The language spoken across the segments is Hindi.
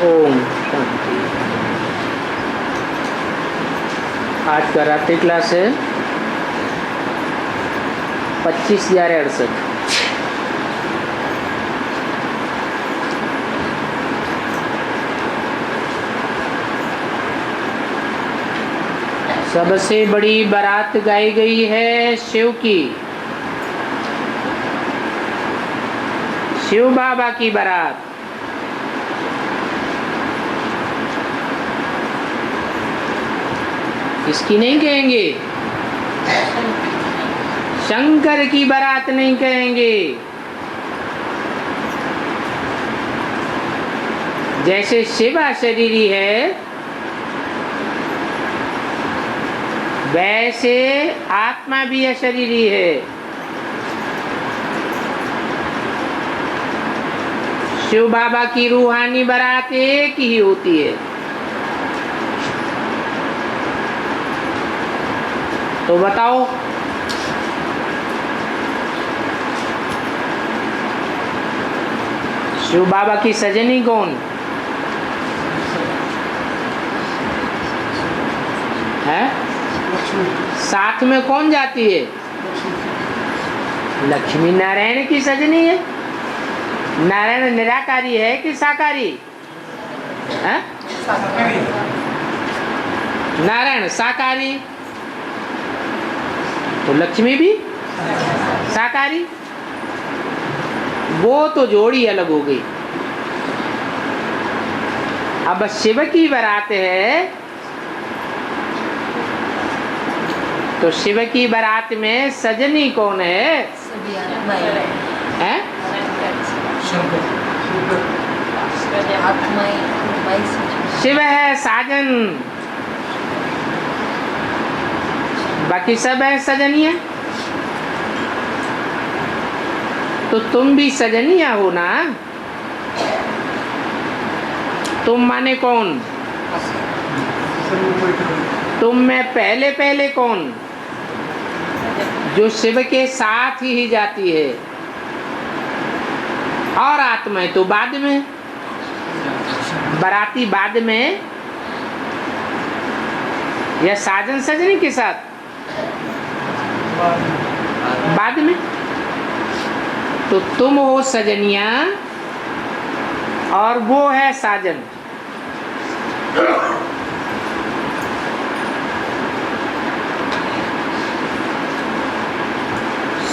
ओम शांति। आज का रात्रि क्लास है 25/11/68। सबसे बड़ी बारात गाई गई है शिव की, शिव बाबा की बारात। इसकी नहीं कहेंगे, शंकर की बारात नहीं कहेंगे। जैसे शिव अशरीरी है, वैसे आत्मा भी अशरीरी है। शिव बाबा की रूहानी बारात एक ही होती है। तो बताओ, शिव बाबा की सजनी कौन है? साथ में कौन जाती है? लक्ष्मी नारायण की सजनी है। नारायण निराकारी है कि साकारी है? नारायण साकारी, तो लक्ष्मी भी साकारी। वो तो जोड़ी अलग हो गई। अब शिव की बारात है, तो शिव की बारात में सजनी कौन है? हैं? शिव है साजन, बाकी सब है सजनिया। तो तुम भी सजनिया हो ना? तुम माने कौन? तुम में पहले पहले कौन? जो शिव के साथ ही जाती है, और आत्मा तो बाद में, बाराती बाद में, या साजन सजनी के साथ बाद में। तो तुम हो सजनिया और वो है साजन।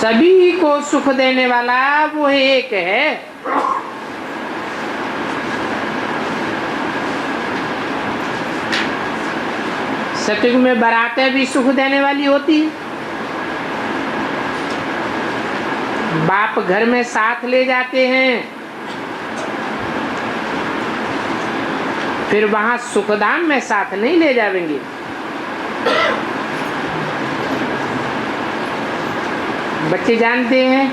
सभी को सुख देने वाला वो एक है। सतयुग में बारातें भी सुख देने वाली होती है। बाप घर में साथ ले जाते हैं, फिर वहां सुखधाम में साथ नहीं ले जाएंगे। बच्चे जानते हैं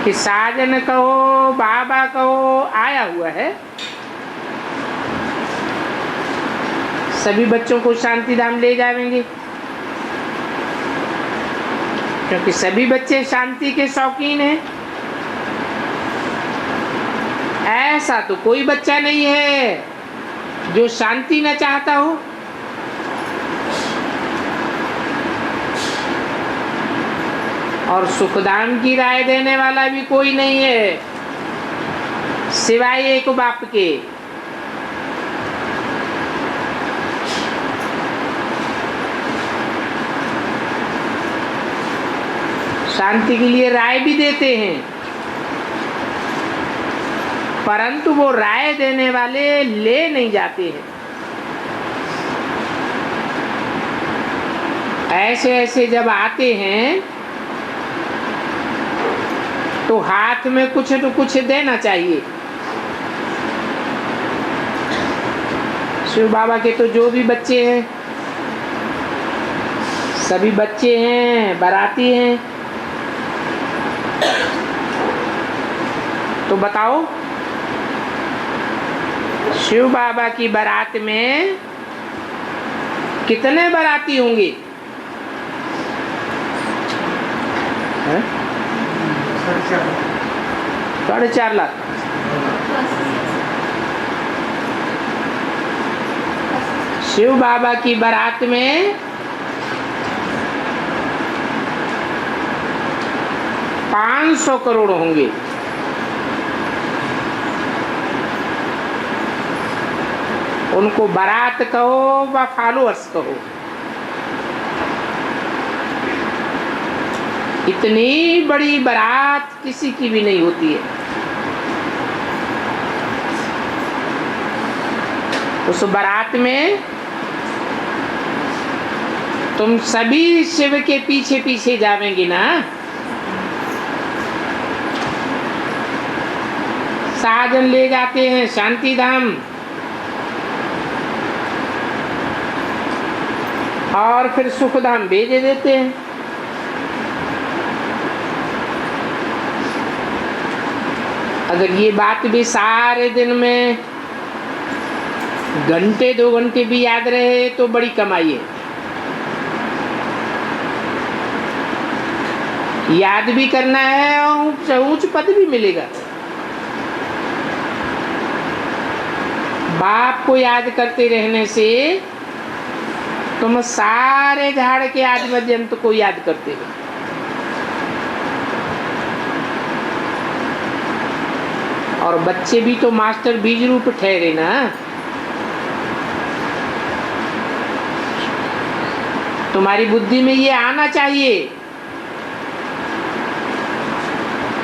कि साजन कहो, बाबा कहो, आया हुआ है। सभी बच्चों को शांति धाम ले जाएंगे, क्योंकि सभी बच्चे शांति के शौकीन हैं। ऐसा तो कोई बच्चा नहीं है जो शांति न चाहता हो। और सुखदान की राय देने वाला भी कोई नहीं है सिवाय एक बाप के। शांति के लिए राय भी देते हैं, परंतु वो राय देने वाले ले नहीं जाते हैं। ऐसे ऐसे जब आते हैं तो हाथ में कुछ तो कुछ देना चाहिए। शिव बाबा के तो जो भी बच्चे हैं, सभी बच्चे हैं, बाराती हैं। तो बताओ, शिव बाबा की बारात में कितने बाराती होंगे? 4.5 लाख। शिव बाबा की बारात में 500 करोड़ होंगे। उनको बारात कहो व फॉलोअर्स कहो, इतनी बड़ी बारात किसी की भी नहीं होती है। उस बारात में तुम सभी शिव के पीछे पीछे जावेंगे ना। साजन ले जाते हैं शांति धाम और फिर सुखधाम भेजे देते हैं। अगर ये बात भी सारे दिन में घंटे 2 घंटे भी याद रहे तो बड़ी कमाई है। याद भी करना है और ऊंच पद भी मिलेगा। बाप को याद करते रहने से तुम सारे झाड़ के आदि मध्यंत को याद करते हो। और बच्चे भी तो मास्टर बीज रूप ठहरे ना। तुम्हारी बुद्धि में ये आना चाहिए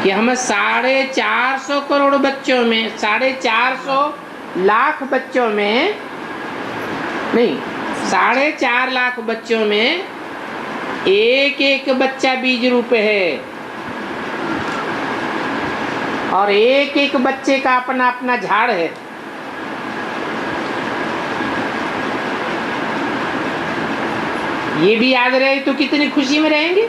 कि हम 450 करोड़ बच्चों में, 450 लाख बच्चों में नहीं, 4.5 लाख बच्चों में एक एक बच्चा बीज रूप है और एक एक बच्चे का अपना अपना झाड़ है। ये भी याद रहे तो कितनी खुशी में रहेंगे।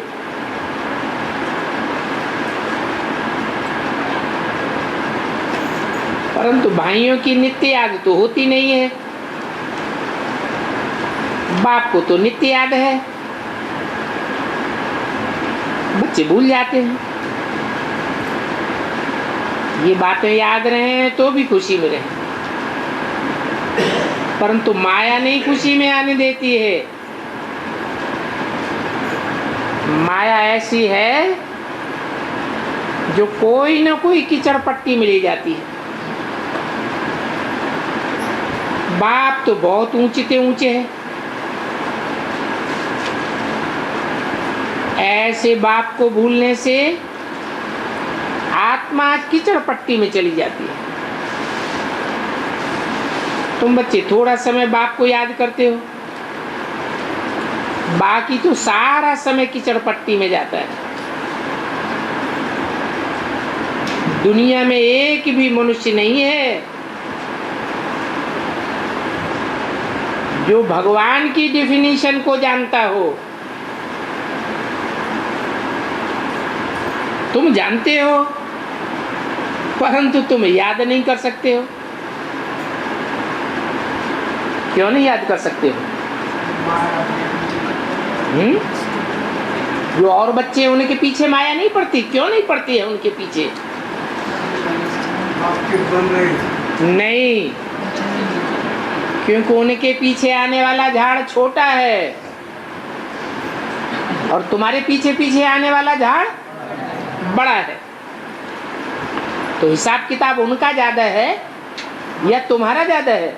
परंतु भाइयों की नित्य याद तो होती नहीं है। बाप को तो नित्य याद है, बच्चे भूल जाते हैं। ये बातें याद रहे तो भी खुशी में रहे, परंतु माया नहीं खुशी में आने देती है। माया ऐसी है जो कोई न कोई कीचड़ पट्टी मिली जाती है। बाप तो बहुत ऊंचे से ऊंचे हैं। ऐसे बाप को भूलने से आत्मा कीचड़ पट्टी में चली जाती है। तुम बच्चे थोड़ा समय बाप को याद करते हो, बाकी तो सारा समय कीचड़ पट्टी में जाता है। दुनिया में एक भी मनुष्य नहीं है जो भगवान की डेफिनेशन को जानता हो। तुम जानते हो परंतु तुम याद नहीं कर सकते हो। क्यों नहीं याद कर सकते हो? जो और बच्चे उनके पीछे माया नहीं पड़ती, क्यों नहीं पड़ती है उनके पीछे? नहीं, क्योंकि उनके पीछे आने वाला झाड़ छोटा है और तुम्हारे पीछे पीछे आने वाला झाड़ बड़ा है। तो हिसाब किताब उनका ज्यादा है या तुम्हारा ज्यादा है?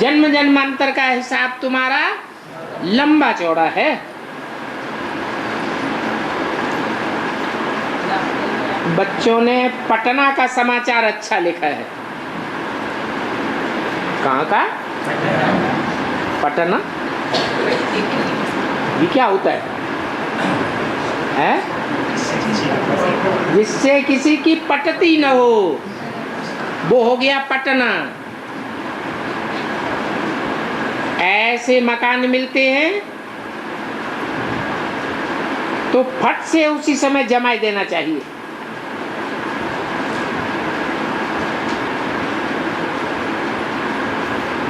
जन्म जन्मांतर का हिसाब तुम्हारा लंबा चौड़ा है। बच्चों ने पटना का समाचार अच्छा लिखा है। कहाँ का? पटना। ये क्या होता है? जिससे किसी की पटती न हो वो हो गया पटना। ऐसे मकान मिलते हैं तो फट से उसी समय जमाई देना चाहिए।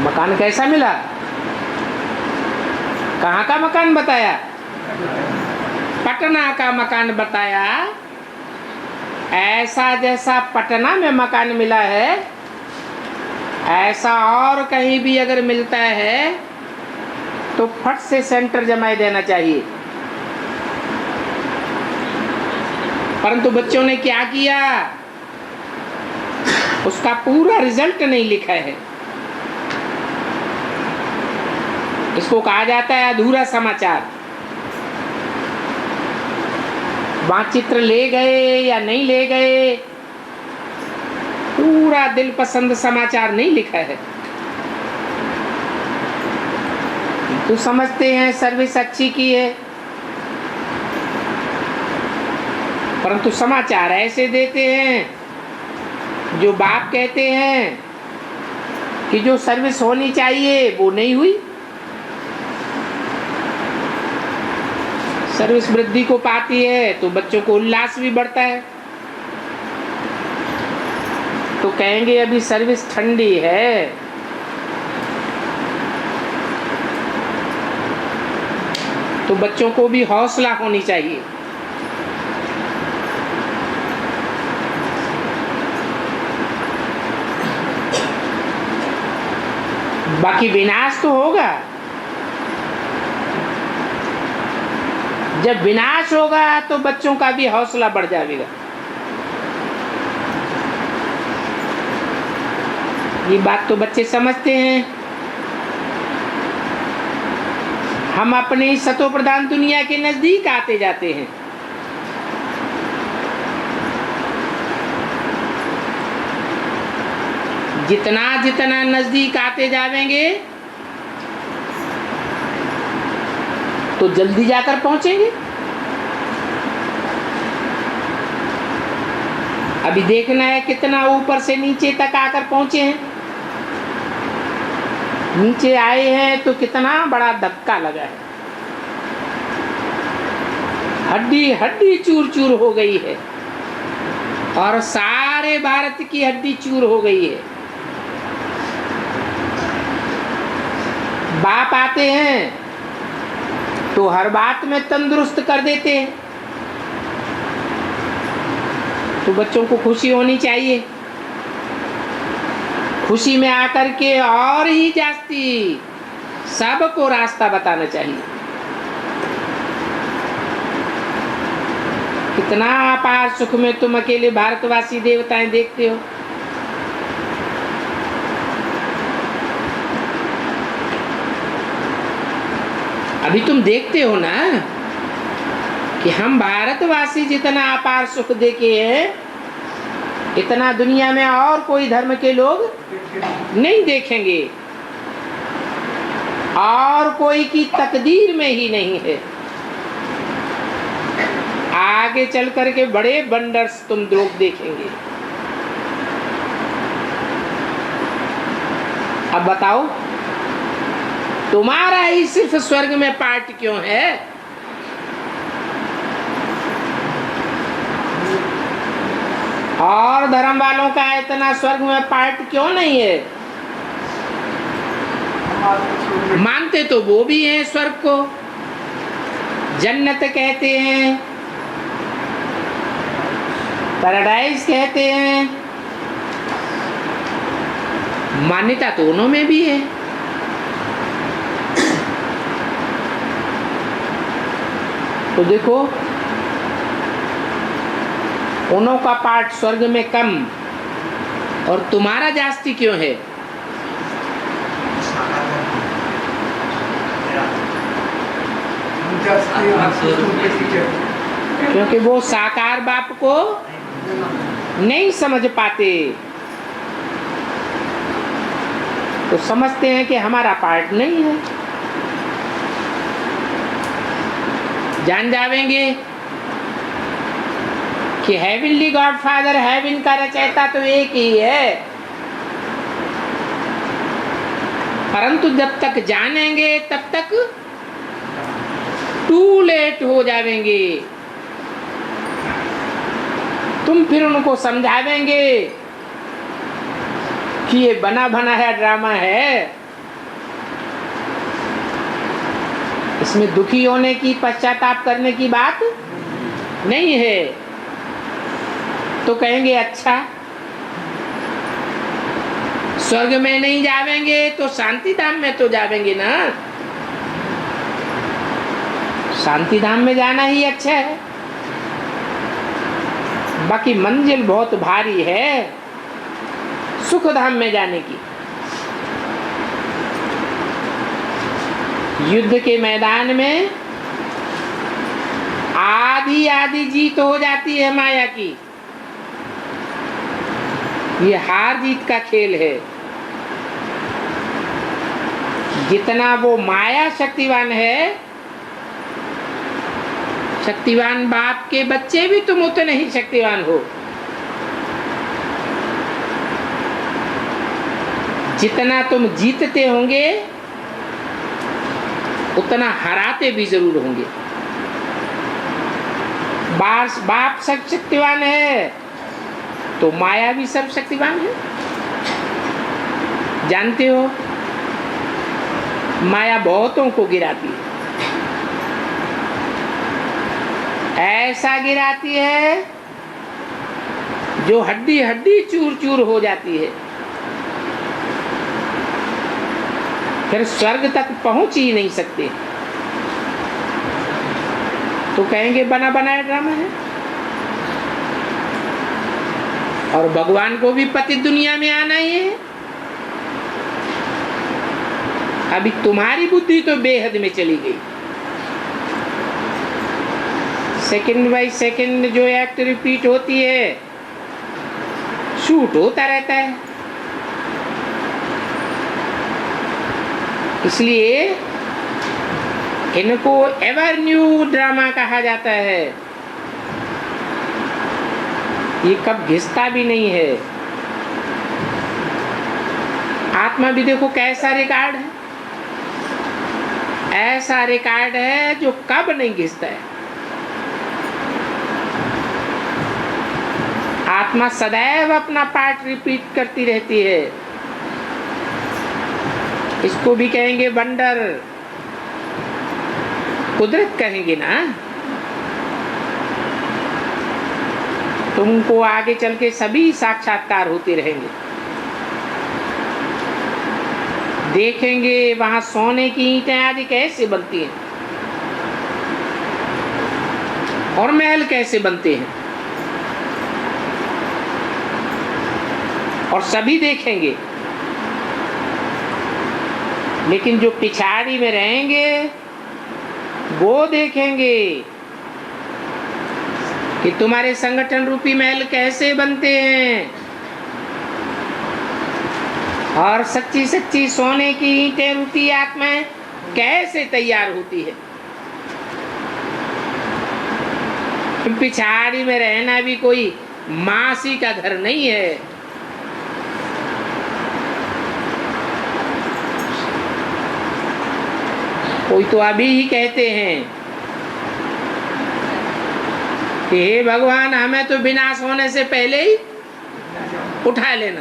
मकान कैसा मिला? कहाँ का मकान बताया? पटना का मकान बताया। ऐसा जैसा पटना में मकान मिला है ऐसा और कहीं भी अगर मिलता है तो फट से सेंटर जमाए देना चाहिए। परंतु बच्चों ने क्या किया, उसका पूरा रिजल्ट नहीं लिखा है। इसको कहा जाता है अधूरा समाचार। मानचित्र ले गए या नहीं ले गए, पूरा दिल पसंद समाचार नहीं लिखा है। तो समझते हैं सर्विस अच्छी की है, परंतु समाचार ऐसे देते हैं जो बाप कहते हैं कि जो सर्विस होनी चाहिए वो नहीं हुई। सर्विस वृद्धि को पाती है तो बच्चों को उल्लास भी बढ़ता है। तो कहेंगे अभी सर्विस ठंडी है, तो बच्चों को भी हौसला होनी चाहिए। बाकी विनाश तो होगा। जब विनाश होगा तो बच्चों का भी हौसला बढ़ जाएगा। ये बात तो बच्चे समझते हैं। हम अपनी सतो प्रधान दुनिया के नजदीक आते जाते हैं। जितना जितना नजदीक आते जाएंगे तो जल्दी जाकर पहुंचेंगे। अभी देखना है कितना ऊपर से नीचे तक आकर पहुंचे हैं। नीचे आए हैं तो कितना बड़ा धक्का लगा है, हड्डी हड्डी चूर चूर हो गई है और सारे भारत की हड्डी चूर हो गई है। बाप आते हैं तो हर बात में तंदुरुस्त कर देते हैं। तो बच्चों को खुशी होनी चाहिए। खुशी में आकर के और ही जास्ती सबको रास्ता बताना चाहिए। कितना अपार सुख में तुम अकेले भारतवासी देवताएं देखते हो। अभी तुम देखते हो ना कि हम भारतवासी जितना अपार सुख देखे हैं, इतना दुनिया में और कोई धर्म के लोग नहीं देखेंगे, और कोई की तकदीर में ही नहीं है। आगे चल करके बड़े वंडर्स तुम लोग देखेंगे। अब बताओ, तुम्हारा ही सिर्फ स्वर्ग में पार्ट क्यों है? और धर्म वालों का इतना स्वर्ग में पार्ट क्यों नहीं है? मानते तो वो भी हैं स्वर्ग को, जन्नत कहते हैं, पैराडाइज कहते हैं, मान्यता तो दोनों में भी है। तो देखो, उनों का पार्ट स्वर्ग में कम और तुम्हारा जास्ती क्यों है? क्योंकि वो साकार बाप को नहीं समझ पाते। तो समझते हैं कि हमारा पार्ट नहीं है। जान जावेंगे कि हेवनली गॉड फादर, हेवन का रचयिता तो एक ही है, परंतु जब तक जानेंगे तब तक टू लेट हो जावेंगे। तुम फिर उनको समझावेंगे कि ये बना बना है ड्रामा है, इसमें दुखी होने की, पश्चाताप करने की बात नहीं है। तो कहेंगे अच्छा, स्वर्ग में नहीं जावेंगे तो शांति धाम में तो जावेंगे ना। शांति धाम में जाना ही अच्छा है। बाकी मंजिल बहुत भारी है सुख धाम में जाने की। युद्ध के मैदान में आधी आधी जीत हो जाती है माया की। ये हार जीत का खेल है। जितना वो माया शक्तिवान है, शक्तिवान बाप के बच्चे भी तुम उतने ही शक्तिवान हो। जितना तुम जीतते होंगे उतना हराते भी जरूर होंगे। बाप शक्तिवान है तो माया भी सर्वशक्तिवान है। जानते हो माया बहुतों को गिराती है। ऐसा गिराती है जो हड्डी हड्डी चूर चूर हो जाती है। फिर स्वर्ग तक पहुंच ही नहीं सकते। तो कहेंगे बना बनाया ड्रामा है। और भगवान को भी पति दुनिया में आना ही है। अभी तुम्हारी बुद्धि तो बेहद में चली गई। सेकंड बाय सेकंड जो एक्ट रिपीट होती है, शूट होता रहता है। इसलिए इनको एवर न्यू ड्रामा कहा जाता है। ये कब घिसता भी नहीं है। आत्मा भी देखो कैसा रिकॉर्ड है। ऐसा रिकॉर्ड है जो कब नहीं घिसता है। आत्मा सदैव अपना पार्ट रिपीट करती रहती है। इसको भी कहेंगे वंडर, कुदरत कहेंगे ना। तुमको आगे चल के सभी साक्षात्कार होते रहेंगे। देखेंगे वहां सोने की ईंटें आदि कैसे बनती हैं और महल कैसे बनते हैं, और सभी देखेंगे। लेकिन जो पिछाड़ी में रहेंगे वो देखेंगे कि तुम्हारे संगठन रूपी महल कैसे बनते हैं और सच्ची सच्ची सोने की ईंटें रूपी आत्माएं कैसे तैयार होती है। पिछाड़ी में रहना भी कोई मासी का घर नहीं है। कोई तो अभी ही कहते हैं कि हे भगवान, हमें तो विनाश होने से पहले ही उठा लेना।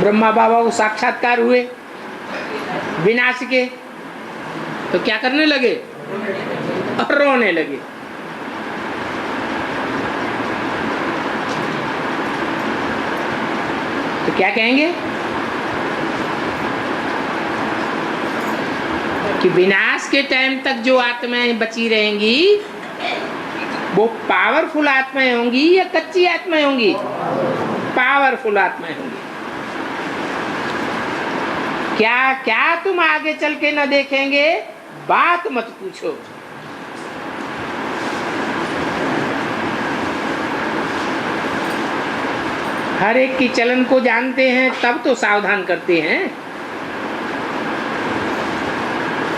ब्रह्मा बाबा को साक्षात्कार हुए विनाश के, तो क्या करने लगे? और रोने लगे। तो क्या कहेंगे कि विनाश के टाइम तक जो आत्माएं बची रहेंगी वो पावरफुल आत्माएं होंगी या कच्ची आत्माएं होंगी? पावरफुल आत्माएं होंगी। क्या क्या तुम आगे चल के न देखेंगे, बात मत पूछो। हर एक की चलन को जानते हैं तब तो सावधान करते हैं।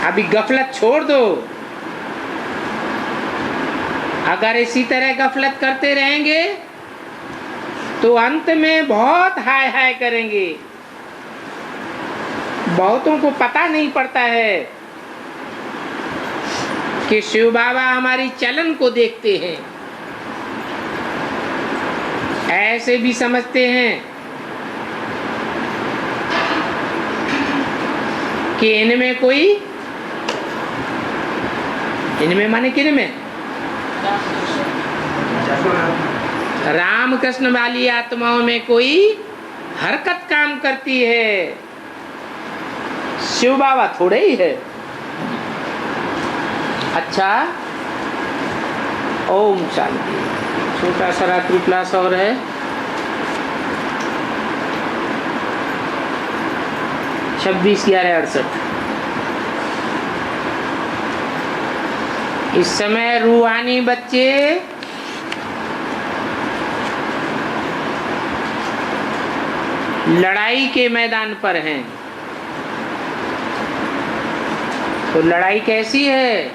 अभी गफलत छोड़ दो। अगर इसी तरह गफलत करते रहेंगे तो अंत में बहुत हाय हाय करेंगे। बहुतों को पता नहीं पड़ता है कि शिव बाबा हमारी चलन को देखते हैं। ऐसे भी समझते हैं कि इनमें माने किन में रामकृष्ण वाली आत्माओं में कोई हरकत काम करती है, शिव बाबा थोड़े ही है। अच्छा, ओम शांति। छोटा सा रात्रि क्लास और है। छब्बीस 11/68। इस समय रूहानी बच्चे लड़ाई के मैदान पर हैं। तो लड़ाई कैसी है?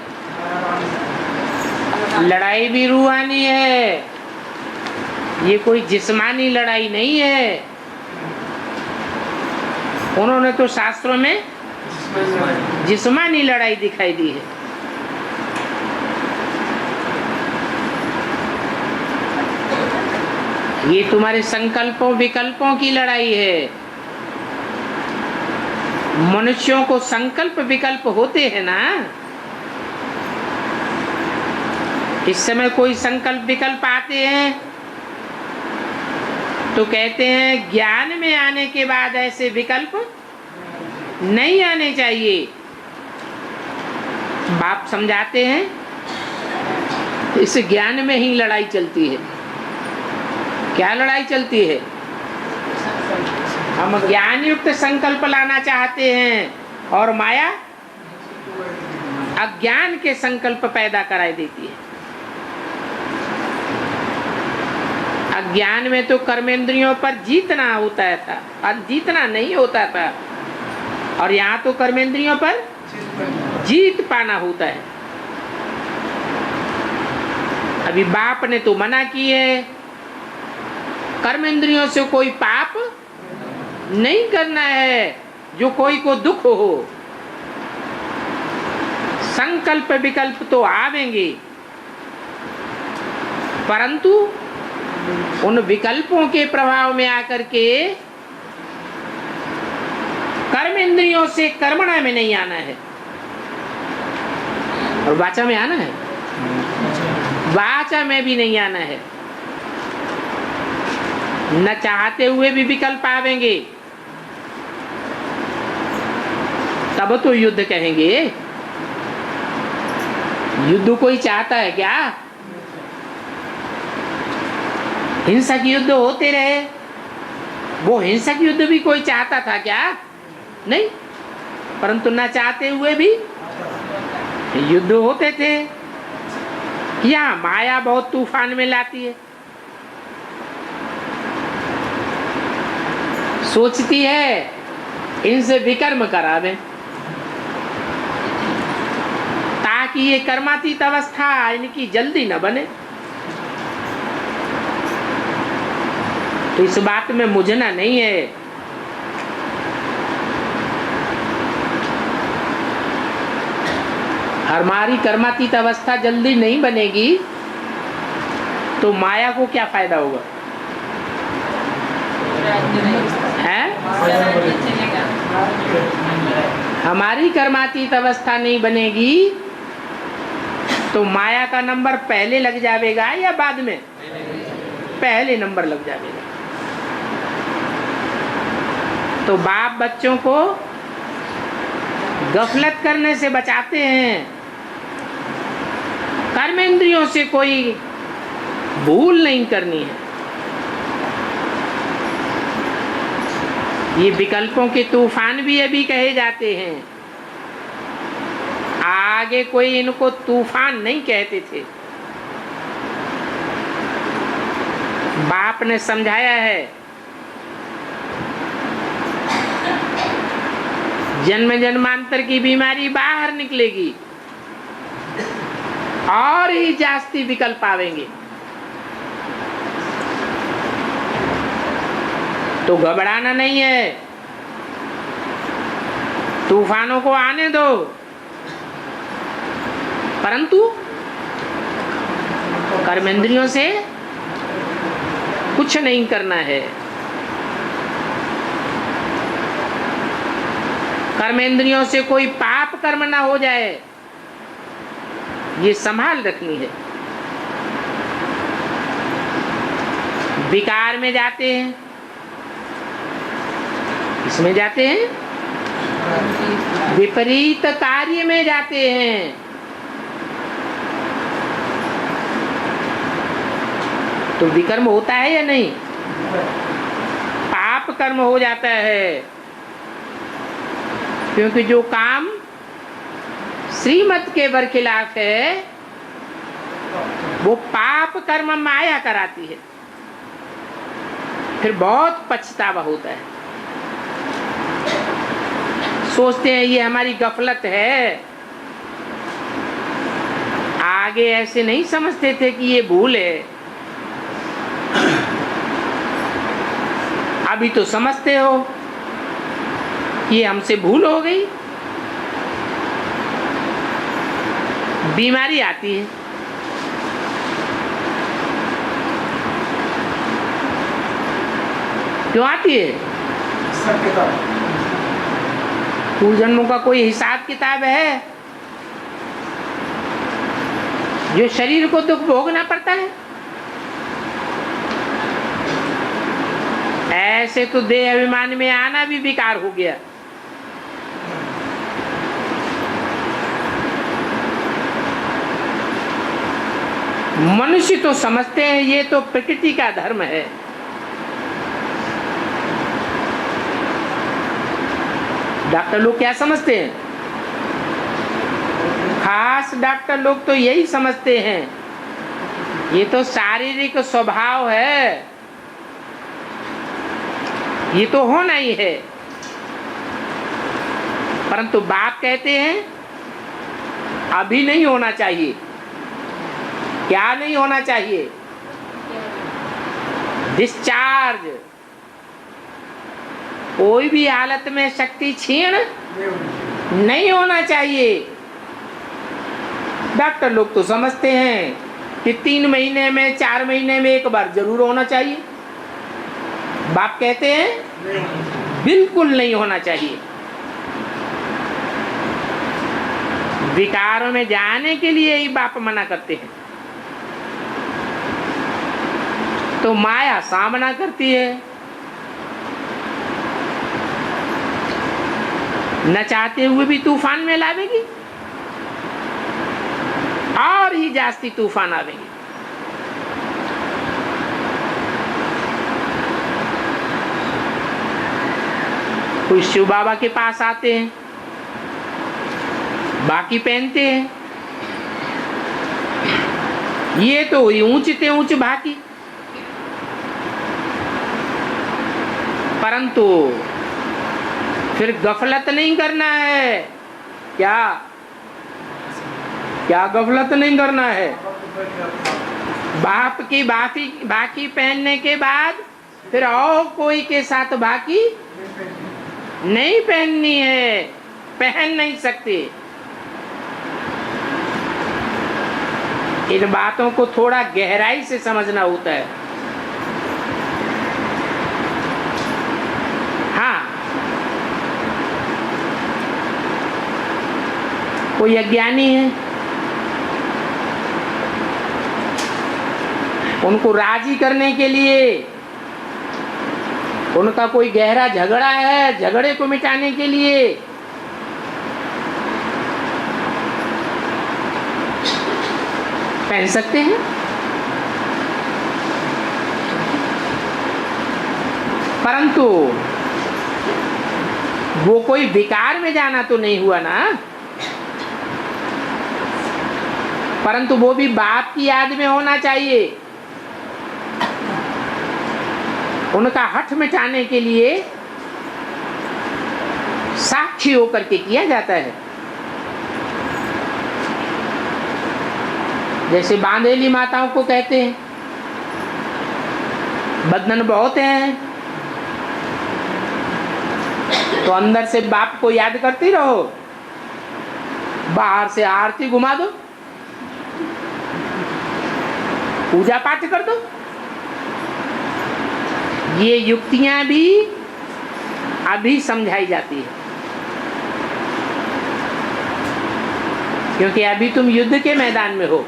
लड़ाई भी रूहानी है, ये कोई जिस्मानी लड़ाई नहीं है। उन्होंने तो शास्त्रों में जिस्मानी लड़ाई दिखाई दी है। ये तुम्हारे संकल्पों विकल्पों की लड़ाई है। मनुष्यों को संकल्प विकल्प होते हैं ना। इस समय कोई संकल्प विकल्प आते हैं तो कहते हैं ज्ञान में आने के बाद ऐसे विकल्प नहीं आने चाहिए। बाप समझाते हैं इस ज्ञान में ही लड़ाई चलती है। क्या लड़ाई चलती है? हम ज्ञान युक्त संकल्प लाना चाहते हैं और माया अज्ञान के संकल्प पैदा कराई देती है। अज्ञान में तो कर्मेंद्रियों पर जीतना होता था और जीतना नहीं होता था, और यहाँ तो कर्मेंद्रियों पर जीत पाना होता है। अभी बाप ने तो मना की है, कर्मेंद्रियों से कोई पाप नहीं करना है जो कोई को दुख हो। संकल्प विकल्प तो आवेंगे, परंतु उन विकल्पों के प्रभाव में आकर के कर्मेंद्रियों से कर्मणा में नहीं आना है और वाचा में आना है। वाचा में भी नहीं आना है। न चाहते हुए भी विकल्प आवेंगे, तब तो युद्ध कहेंगे। युद्ध कोई चाहता है क्या? हिंसक युद्ध होते रहे, वो हिंसक युद्ध भी कोई चाहता था क्या? नहीं। परंतु न चाहते हुए भी युद्ध होते थे। यहाँ माया बहुत तूफान में लाती है। सोचती है इनसे विकर्म करावे ताकि ये कर्मातीत अवस्था इनकी जल्दी न बने। तो इस बात में मुझना नहीं है। हमारी कर्मातीत अवस्था जल्दी नहीं बनेगी तो माया को क्या फायदा होगा? है? हमारी कर्मातीत अवस्था नहीं बनेगी तो माया का नंबर पहले लग जाएगा या बाद में? पहले नंबर लग जाएगा। तो बाप बच्चों को गफलत करने से बचाते हैं। कर्मेंद्रियों से कोई भूल नहीं करनी है। ये विकल्पों के तूफान भी अभी कहे जाते हैं, आगे कोई इनको तूफान नहीं कहते थे। बाप ने समझाया है जन्म जन्मांतर की बीमारी बाहर निकलेगी और ही जास्ती विकल्प आवेंगे। तो घबराना नहीं है, तूफानों को आने दो, परंतु कर्मेंद्रियों से कुछ नहीं करना है। कर्मेंद्रियों से कोई पाप कर्म ना हो जाए, ये संभाल रखनी है। विकार में जाते हैं, इसमें जाते हैं, विपरीत कार्य में जाते हैं। तो विकर्म होता है या नहीं? पाप कर्म हो जाता है, क्योंकि जो काम श्रीमत के बरखिलाफ है वो पाप कर्म माया कराती है, फिर बहुत पछतावा होता है। सोचते हैं ये हमारी गफलत है, आगे ऐसे नहीं समझते थे कि ये भूल है, अभी तो समझते हो कि ये हमसे भूल हो गई। बीमारी आती है, क्यों आती है? पूर्व जन्मों का कोई हिसाब किताब है जो शरीर को दुख भोगना पड़ता है? ऐसे तो देह अभिमान में आना भी विकार हो गया। मनुष्य तो समझते हैं ये तो प्रकृति का धर्म है, डॉक्टर लोग क्या समझते हैं? खास डॉक्टर लोग तो यही समझते हैं ये तो शारीरिक स्वभाव है, ये तो होना ही है। परंतु बाप कहते हैं अभी नहीं होना चाहिए। क्या नहीं होना चाहिए? डिस्चार्ज। कोई भी हालत में शक्ति क्षीण नहीं होना चाहिए। डॉक्टर लोग तो समझते हैं कि 3 महीने में 4 महीने में एक बार जरूर होना चाहिए। बाप कहते हैं बिल्कुल नहीं होना चाहिए। विकारों में जाने के लिए ही बाप मना करते हैं। तो माया सामना करती है, न चाहते हुए भी तूफान में लावेगी और ही जास्ती तूफान आवेगी। कोई शिव बाबा के पास आते हैं, बाकी पहनते हैं, ये तो हुई ऊंचते ऊंच बाकी। परंतु फिर गफलत नहीं करना है। क्या क्या गफलत नहीं करना है? बाप की बाकी पहनने के बाद फिर और कोई के साथ बाकी नहीं पहननी है, पहन नहीं सकते। इन बातों को थोड़ा गहराई से समझना होता है। हाँ, कोई अज्ञानी है, उनको राजी करने के लिए उनका कोई गहरा झगड़ा है, झगड़े को मिटाने के लिए पहन सकते हैं। परंतु वो कोई विकार में जाना तो नहीं हुआ ना। परंतु वो भी बाप की याद में होना चाहिए। उनका हठ मिटाने के लिए साक्षी होकर के किया जाता है। जैसे बांधेली माताओं को कहते हैं, बंधन बहुत हैं तो अंदर से बाप को याद करती रहो, बाहर से आरती घुमा दो, पूजा पाठ कर दो। ये युक्तियां भी अभी समझाई जाती है, क्योंकि अभी तुम युद्ध के मैदान में हो।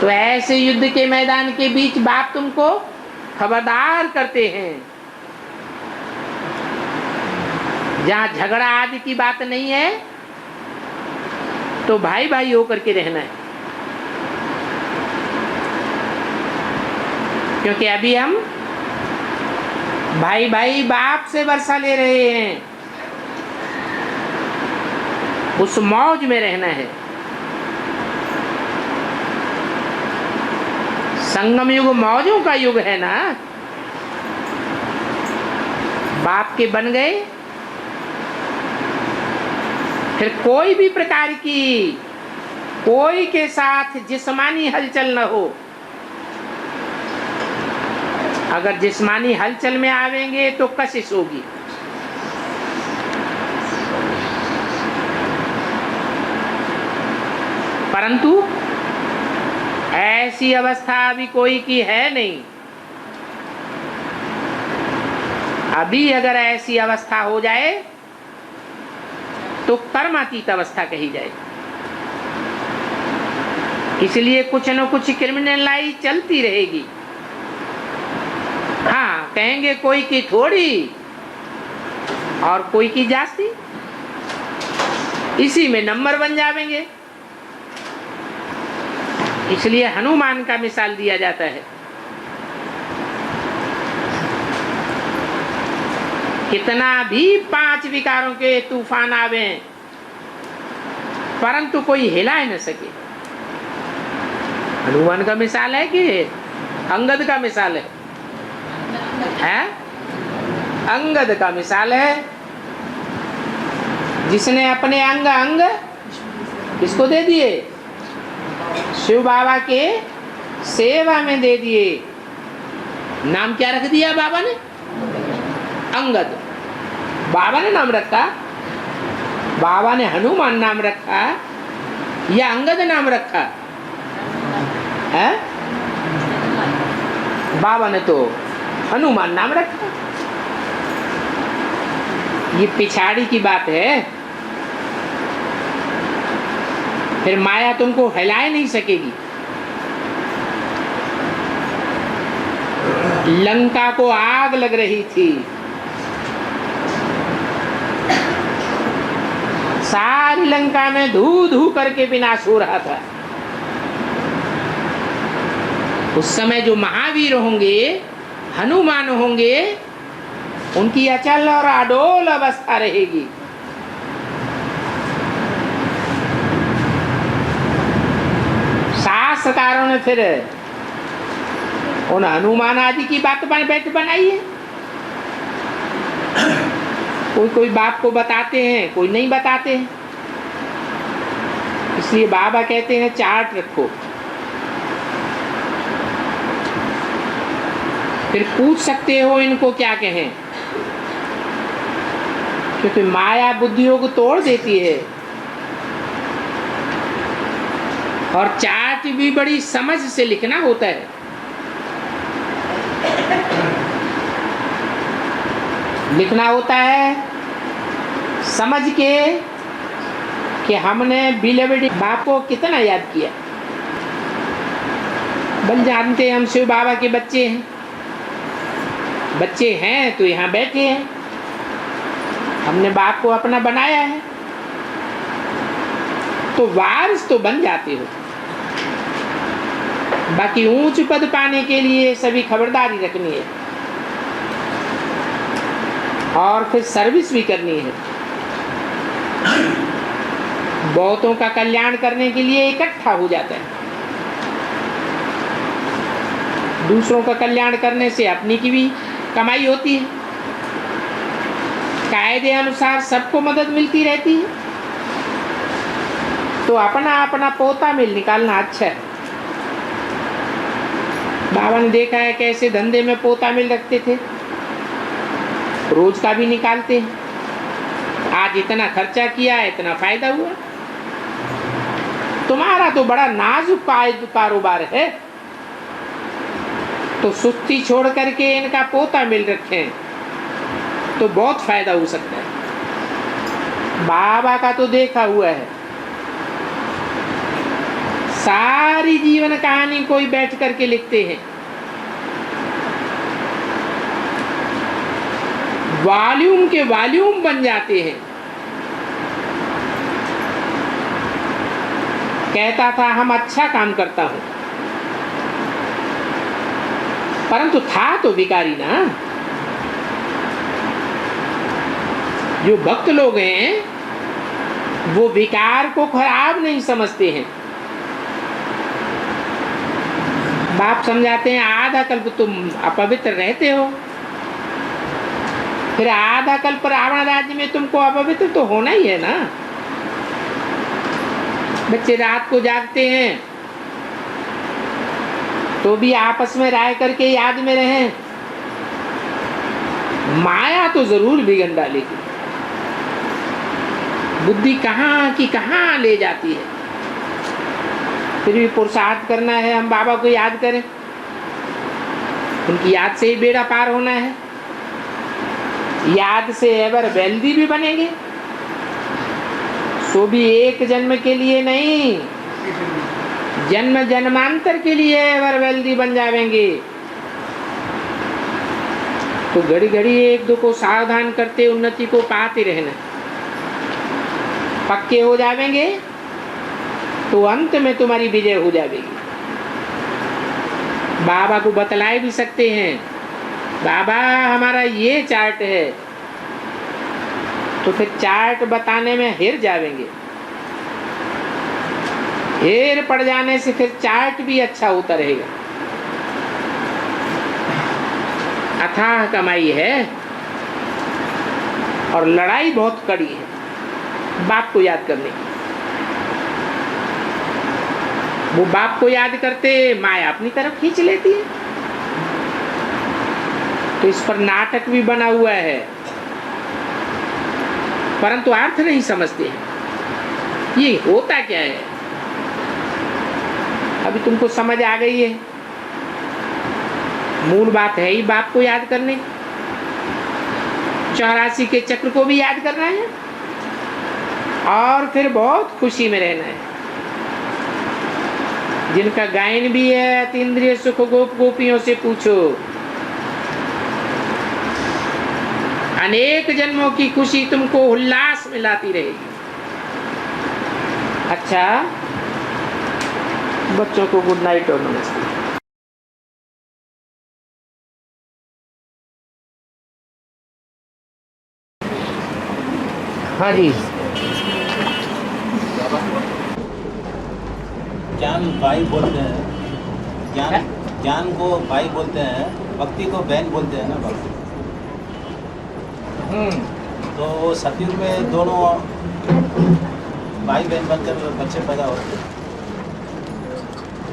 तो ऐसे युद्ध के मैदान के बीच बाप तुमको खबरदार करते हैं, जहां झगड़ा आदि की बात नहीं है, तो भाई भाई होकर के रहना है। क्योंकि अभी हम भाई भाई बाप से वर्षा ले रहे हैं, उस मौज में रहना है। संगम युग मौजों का युग है ना। बाप के बन गए, फिर कोई भी प्रकार की कोई के साथ जिस्मानी हलचल न हो। अगर जिस्मानी हलचल में आवेंगे तो कशिश होगी। परंतु ऐसी अवस्था अभी कोई की है नहीं। अभी अगर ऐसी अवस्था हो जाए तो कर्मातीत अवस्था कही जाए। इसलिए कुछ न कुछ क्रिमिनलाई चलती रहेगी। हाँ, कहेंगे कोई की थोड़ी और कोई की जास्ती, इसी में नंबर बन जाएंगे। इसलिए हनुमान का मिसाल दिया जाता है। कितना भी 5 विकारों के तूफान आवे, परंतु कोई हिला न सके। हनुमान का मिसाल है कि अंगद का मिसाल है? अंगद का मिसाल है, जिसने अपने अंग अंग किसको दे दिए? शिव बाबा के सेवा में दे दिए। नाम क्या रख दिया बाबा ने? अंगद। बाबा ने नाम रखा, बाबा ने हनुमान नाम रखा या अंगद नाम रखा है? बाबा ने तो हनुमान नाम रखा। ये पिछाड़ी की बात है। फिर माया तुमको हिलाए नहीं सकेगी। लंका को आग लग रही थी, सारी लंका में धू धू करके विनाश हो रहा था। उस समय जो महावीर होंगे, हनुमान होंगे, उनकी अचल और अडोल अवस्था रहेगी। शास्त्रकारों ने फिर उन हनुमान आदि की बात बनाई है। कोई कोई बाप को बताते हैं, कोई नहीं बताते हैं। इसलिए बाबा कहते हैं चार्ट रखो, फिर पूछ सकते हो इनको क्या कहें। क्योंकि माया बुद्धियों को तोड़ देती है, और चार्ट भी बड़ी समझ से लिखना होता है। लिखना होता है समझ के कि हमने बिलेवडी बाप को कितना याद किया। बन जानते हैं हम शिव बाबा के बच्चे हैं, बच्चे हैं तो यहाँ बैठे हैं, हमने बाप को अपना बनाया है, तो वारिस तो बन जाते हो। बाकी ऊंच पद पाने के लिए सभी खबरदारी रखनी है और फिर सर्विस भी करनी है। बहुतों का कल्याण करने के लिए इकट्ठा हो जाता है। दूसरों का कल्याण करने से अपनी की भी कमाई होती है। कायदे अनुसार सबको मदद मिलती रहती है, तो अपना अपना पोता मिल निकालना अच्छा है। बाबा ने देखा है कैसे धंधे में पोता मिल रखते थे, रोज का भी निकालते हैं। आज इतना खर्चा किया, इतना फायदा हुआ। तुम्हारा तो बड़ा नाजुक कारोबार है, तो सुस्ती छोड़ करके इनका पोता मिल रखे तो बहुत फायदा हो सकता है। बाबा का तो देखा हुआ है, सारी जीवन कहानी कोई बैठ करके लिखते हैं, वॉल्यूम के वॉल्यूम बन जाते हैं। कहता था हम अच्छा काम करता हूं, परंतु था तो विकारी ना। जो भक्त लोग हैं वो विकार को खराब नहीं समझते हैं। बाप समझाते हैं आधा कल्प तुम अपवित्र रहते हो, फिर आधा कल्प रावण राज्य में तुमको अपवित्र तो होना ही है ना। बच्चे रात को जागते हैं तो भी आपस में राय करके याद में रहें, माया तो जरूर बिगड़ डालेगी। बुद्धि कहाँ की कहाँ ले जाती है। फिर भी पुरुषार्थ करना है, हम बाबा को याद करें, उनकी याद से ही बेड़ा पार होना है। याद से एवर वेल्दी भी बनेंगे, सो भी एक जन्म के लिए नहीं, जन्म जन्मांतर के लिए एवर वेल्दी बन जाएंगे। तो घड़ी घड़ी एक दो को सावधान करते उन्नति को पाते रहना। पक्के हो जाएंगे तो अंत में तुम्हारी विजय हो जाएगी। बाबा को बतलाए भी सकते हैं, बाबा हमारा ये चार्ट है, तो फिर चार्ट बताने में हिर जाएंगे। हिर पड़ जाने से फिर चार्ट भी अच्छा होता रहेगा। अथाह कमाई है और लड़ाई बहुत कड़ी है बाप को याद करने की। वो बाप को याद करते माया अपनी तरफ खींच लेती है। तो इस पर नाटक भी बना हुआ है, परंतु अर्थ नहीं समझते हैं ये होता क्या है। अभी तुमको समझ आ गई है, मूल बात है ही बाप को याद करने। 84 के चक्र को भी याद करना है और फिर बहुत खुशी में रहना है। जिनका गायन भी है अतीन्द्रिय सुख गोप गोपियों से पूछो, अनेक जन्मों की खुशी तुमको उल्लास में लाती रहेगी। अच्छा, बच्चों को गुड नाइट और नमस्ते। हाँ जी। ज्ञान भाई बोलते हैं, ज्ञान को भाई बोलते हैं, भक्ति को बहन बोलते हैं ना भक्ति। तो सतयुग में दोनों भाई बहन बनकर बच्चे पैदा होते हैं।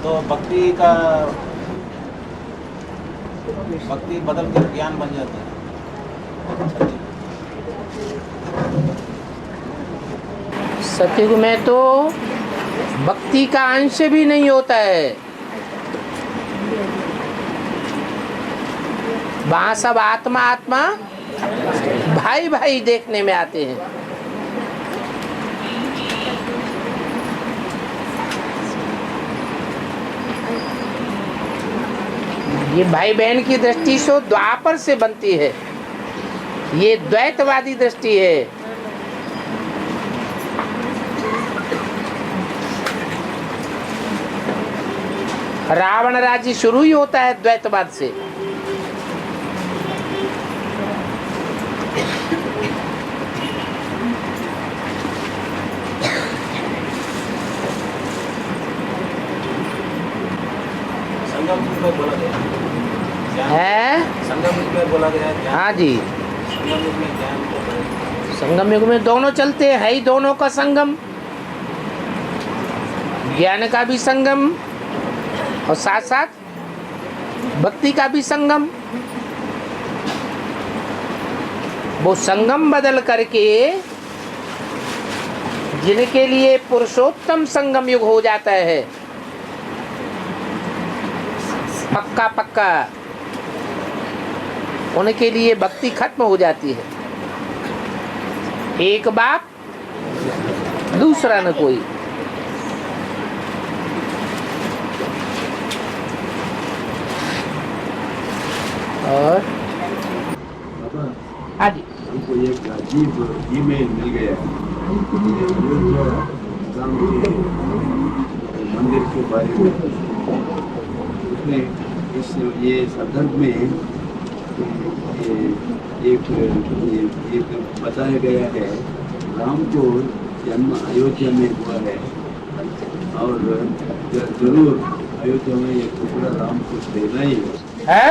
तो भक्ति बदल कर ज्ञान बन जाता है। सतयुग में तो भक्ति का अंश भी नहीं होता है, वहां सब आत्मा आत्मा भाई भाई देखने में आते हैं। ये भाई बहन की दृष्टि से द्वापर से बनती है, ये द्वैतवादी दृष्टि है। रावण राज्य शुरू ही होता है द्वैतवाद से। संगम युग में बोला गया है, संगम युग में बोला गया है। हाँ जी, संगम युग में ज्ञान को, संगम युग में दोनों चलते हैं, ही दोनों का संगम, ज्ञान का भी संगम और साथ साथ भक्ति का भी संगम। वो संगम बदल करके जिनके लिए पुरुषोत्तम संगम युग हो जाता है, पक्का पक्का, उनके लिए भक्ति खत्म हो जाती है। एक बाप दूसरा न कोई। एक अजीब ईमेल मिल गया अयोध्या राम के मंदिर के बारे में। उसमें ये संदर्भ में एक बताया गया है राम को जन्म अयोध्या में हुआ है और जरूर अयोध्या में एक टुकड़ा राम को देना ही है।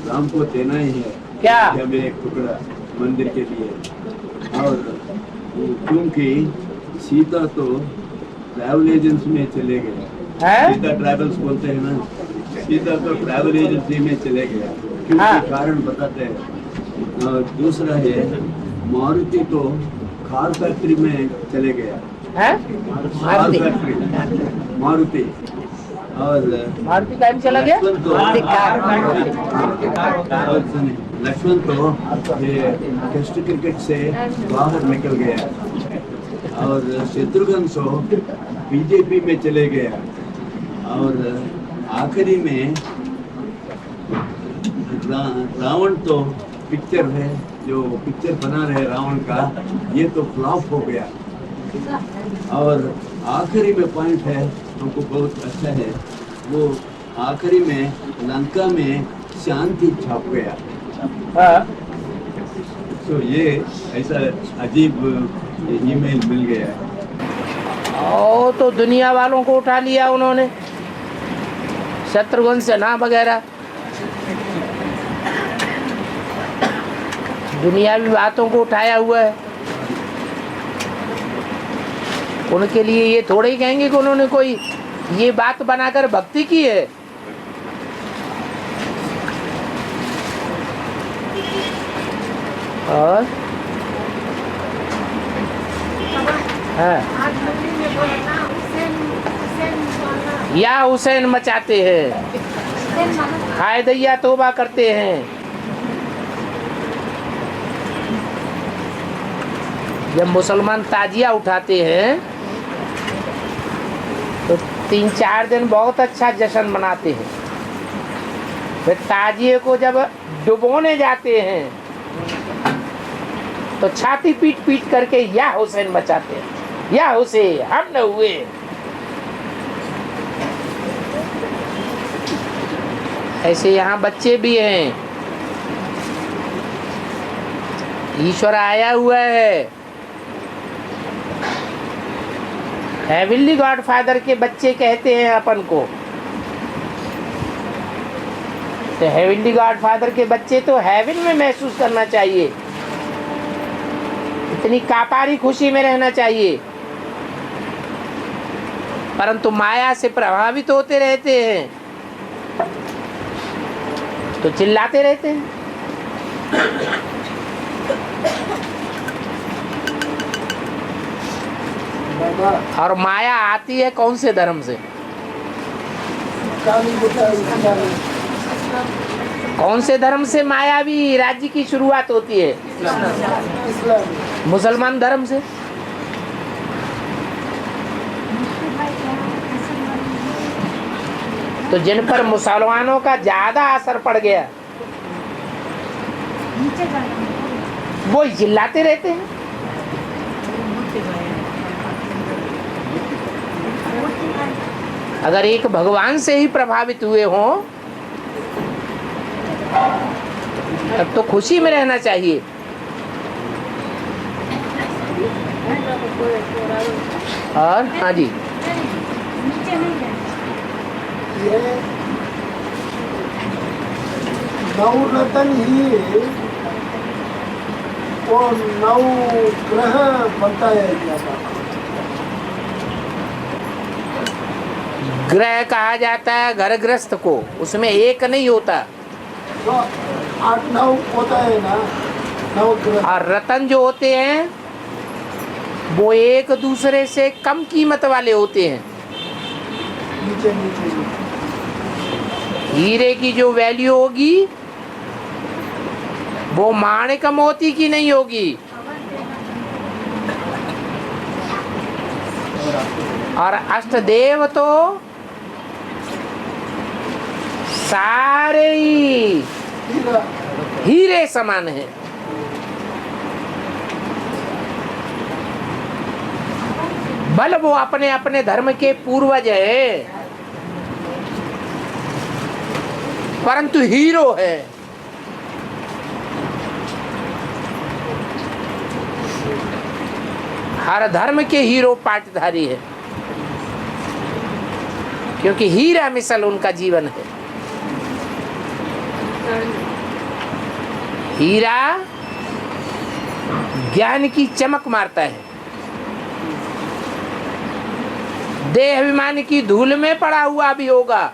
राम को देना ही है क्या? अयोध्या में एक टुकड़ा मंदिर के लिए। और क्योंकि सीता तो ट्रैवल एजेंसी में चले गए, सीता ट्रैवल्स बोलते हैं ना, सीता तो ट्रैवल एजेंसी में चले गया क्योंकि कारण बताते हैं। और दूसरा है मारुति तो कार फैक्ट्री में चले गया, कार फैक्ट्री मारुति। और मारुति टाइम चला गया। लक्ष्मण तो ये टेस्ट क्रिकेट से बाहर निकल गया और शत्रुघ्न तो बीजेपी में चले गया और आखिरी में रावण तो पिक्चर है जो पिक्चर बना रहे रावण का, ये तो फ्लॉप हो गया। और आखिरी में पॉइंट है हमको बहुत अच्छा है, वो आखिरी में लंका में शांति छाप गया। तो ये ऐसा अजीब ईमेल मिल गया है। ओ तो दुनिया वालों को उठा लिया उन्होंने, शत्रुघ्न सिन्हा वगैरह दुनियावी बातों को उठाया हुआ है। उनके लिए ये थोड़े ही कहेंगे कि उन्होंने कोई ये बात बनाकर भक्ति की है। और या हुसैन मचाते हैं, हाय दैया तौबा करते हैं। जब मुसलमान ताजिया उठाते हैं तो 3-4 दिन बहुत अच्छा जश्न मनाते हैं, फिर ताजिए को जब डुबोने जाते हैं तो छाती पीट पीट करके या हुसैन मचाते हैं, या हुसैन हम न हुए। ऐसे यहाँ बच्चे भी हैं, ईश्वर आया हुआ है। हेवनली गॉडफादर के बच्चे कहते हैं अपन को, तो हेवनली गॉडफादर के बच्चे तो हेवन में महसूस करना चाहिए, इतनी कापारी खुशी में रहना चाहिए, परंतु माया से प्रभावित होते रहते हैं तो चिल्लाते रहते हैं। और माया आती है कौन से धर्म से? कौन से धर्म से मायावी राज्य की शुरुआत होती है? मुसलमान धर्म से। तो जिन पर मुसलमानों का ज्यादा असर पड़ गया वो चिल्लाते रहते हैं। अगर एक भगवान से ही प्रभावित हुए हों तब तो खुशी में रहना चाहिए। और हाँ जी, ये नवरत्न ही वो नव ग्रह बनता है। ग्रह कहा जाता है घर गृहस्थ को, उसमें एक नहीं होता। तो 8-9 होता है ना, 9 ग्रह। और रतन जो होते हैं वो एक दूसरे से कम कीमत वाले होते हैं। नीचे नीचे हीरे की जो वैल्यू होगी वो माणिक मोती की नहीं होगी। और अष्टदेव तो सारे ही हीरे समान है। बल वो अपने अपने धर्म के पूर्वज है, परंतु हीरो है। हर धर्म के हीरो पाटधारी है, क्योंकि हीरा मिसल उनका जीवन है। हीरा ज्ञान की चमक मारता है। देह अभिमान की धूल में पड़ा हुआ भी होगा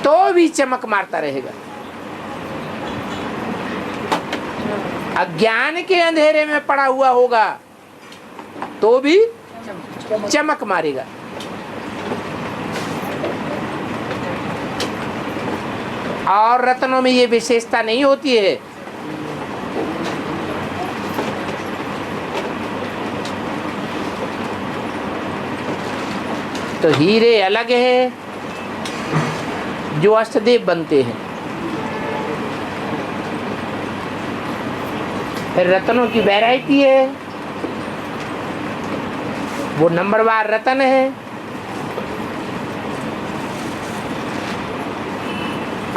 तो भी चमक मारता रहेगा। अज्ञान के अंधेरे में पड़ा हुआ होगा तो भी चमक मारेगा। और रत्नों में ये विशेषता नहीं होती है। तो हीरे अलग है जो अष्टदेव बनते हैं। फिर रत्नों की वैरायटी है, वो नंबरवार रत्न है।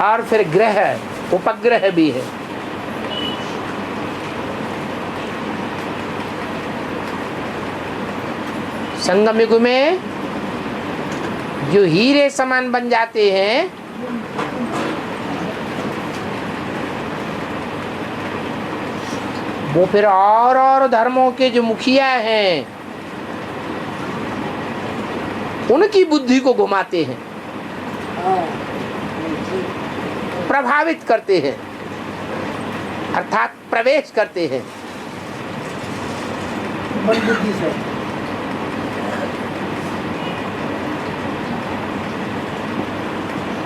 और फिर ग्रह उपग्रह भी है। संगम युग में जो हीरे समान बन जाते हैं वो फिर और धर्मों के जो मुखिया हैं उनकी बुद्धि को घुमाते हैं, प्रभावित करते हैं, अर्थात प्रवेश करते हैं। बुद्धि से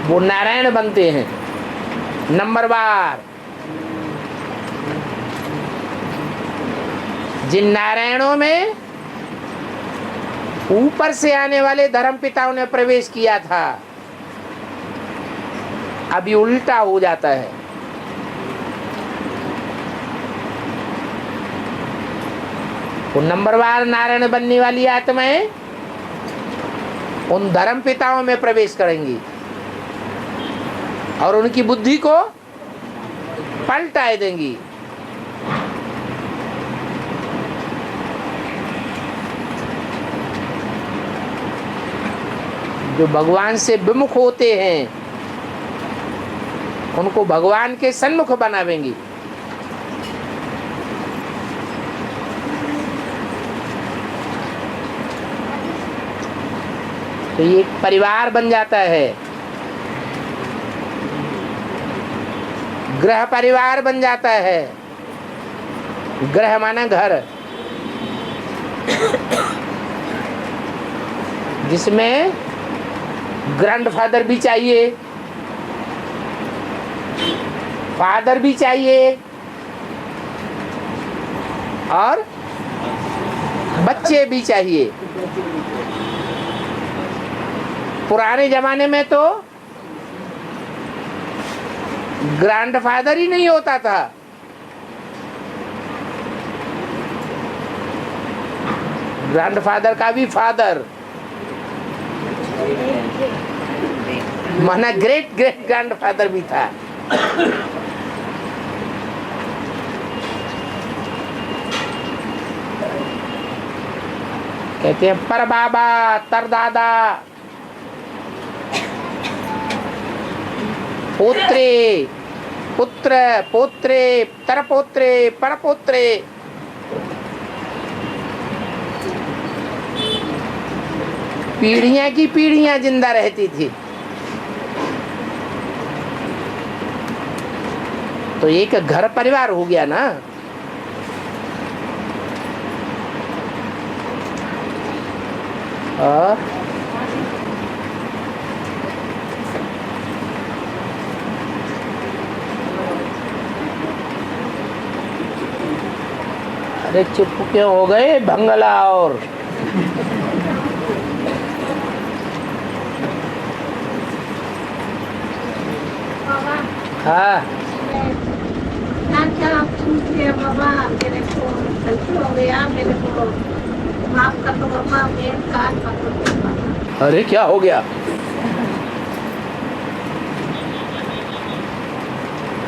वो नारायण बनते हैं नंबरवार। जिन नारायणों में ऊपर से आने वाले धर्म पिताओं ने प्रवेश किया था, अभी उल्टा हो जाता है। वो नंबरवार नारायण बनने वाली आत्माएं उन धर्म पिताओं में प्रवेश करेंगी और उनकी बुद्धि को पलटाए देंगी। जो भगवान से विमुख होते हैं उनको भगवान के सन्मुख बनावेंगी। तो ये एक परिवार बन जाता है, ग्रह परिवार बन जाता है। ग्रह माना घर, जिसमें ग्रैंडफादर भी चाहिए, फादर भी चाहिए और बच्चे भी चाहिए। पुराने जमाने में तो ग्रैंडफादर ही नहीं होता था, ग्रैंडफादर का भी फादर माना ग्रेट ग्रेट ग्रैंडफादर भी था। कहते हैं पर बाबा तर दादा पोत्रे पुत्र पोत्रे तर पोत्रे पर पोत्रे। पीढ़ियां की पीढ़ियां जिंदा रहती थी। तो एक घर परिवार हो गया ना। अरे चुप क्यों हो गए भंगला? और हाँ बाबा मेरे को हो गया, मेरे को माफ कर दो अम्मा, मेरे कान पकड़ दो। अरे क्या हो गया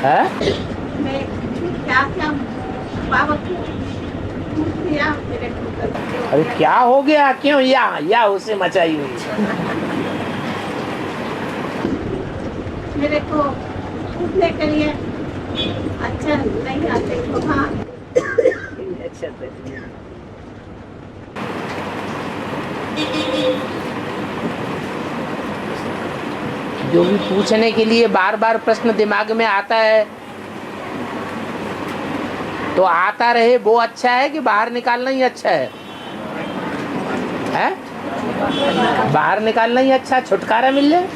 है? मैं क्या क्या बाबा को पूछ दिया मेरे को। अरे क्या हो गया, क्यों या उसे मचाई हुई? मेरे को पूछने के लिए अच्छा नहीं आते तो हाँ जो भी पूछने के लिए बार बार प्रश्न दिमाग में आता है तो आता रहे, वो अच्छा है कि बाहर निकालना ही अच्छा है? हैं? बाहर निकालना ही अच्छा, छुटकारा मिल जाए।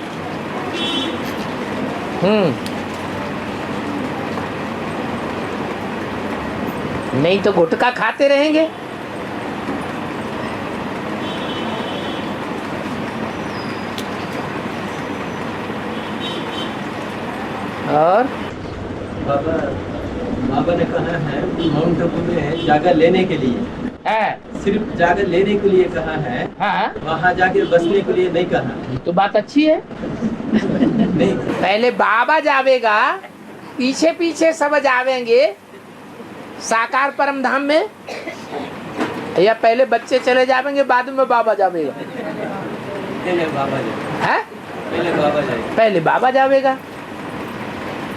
नहीं तो गुटखा खाते रहेंगे। और बाबा ने कहा है कि माउंट आबू में जगह लेने के लिए है, सिर्फ जगह लेने के लिए कहा है, हाँ, वहाँ जाके बसने के लिए नहीं कहा। ये तो बात अच्छी है। नहीं, पहले बाबा जावेगा, पीछे पीछे सब जावेंगे साकार परम धाम में, या पहले बच्चे चले जावेंगे बाद में बाबा जावेगा? पहले बाबा जाए, है? पहले बाबा जाए। पहले बाबा जावेगा,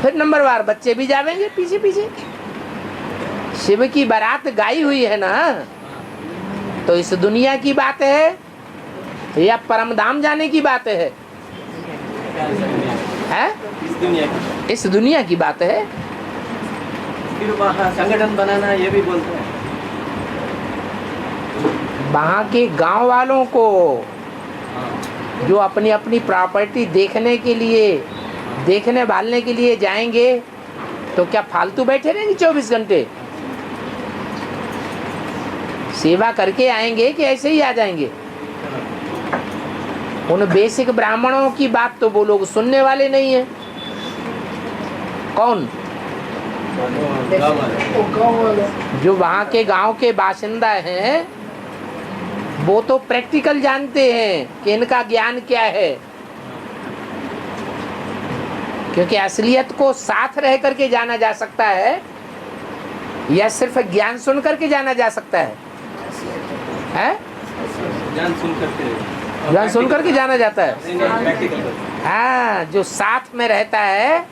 फिर नंबरवार बच्चे भी जावेंगे पीछे पीछे। शिव की बारात गाई हुई है ना, तो इस दुनिया की बात है या परम धाम जाने की बात है? हैं? इस दुनिया की बात है। फिर वहाँ संगठन बनाना ये भी बोलते हैं। वहाँ के गांव वालों को जो अपनी अपनी प्रॉपर्टी देखने के लिए, देखने भालने के लिए जाएंगे, तो क्या फालतू बैठे रहेंगे 24 घंटे? सेवा करके आएंगे कि ऐसे ही आ जाएंगे? उन बेसिक ब्राह्मणों की बात तो वो लोग सुनने वाले नहीं है। कौन? वो गाँव वाले जो वहाँ के गांव के बाशिंदा हैं, वो तो प्रैक्टिकल जानते हैं कि इनका ज्ञान क्या है। क्योंकि असलियत को साथ रह करके जाना जा सकता है या सिर्फ ज्ञान सुन करके जाना जा सकता है? हैं? ज्ञान सुन करके, ज्ञान सुन करके जाना जाता है। प्रैक्टिकल। हाँ, जो साथ में रहता है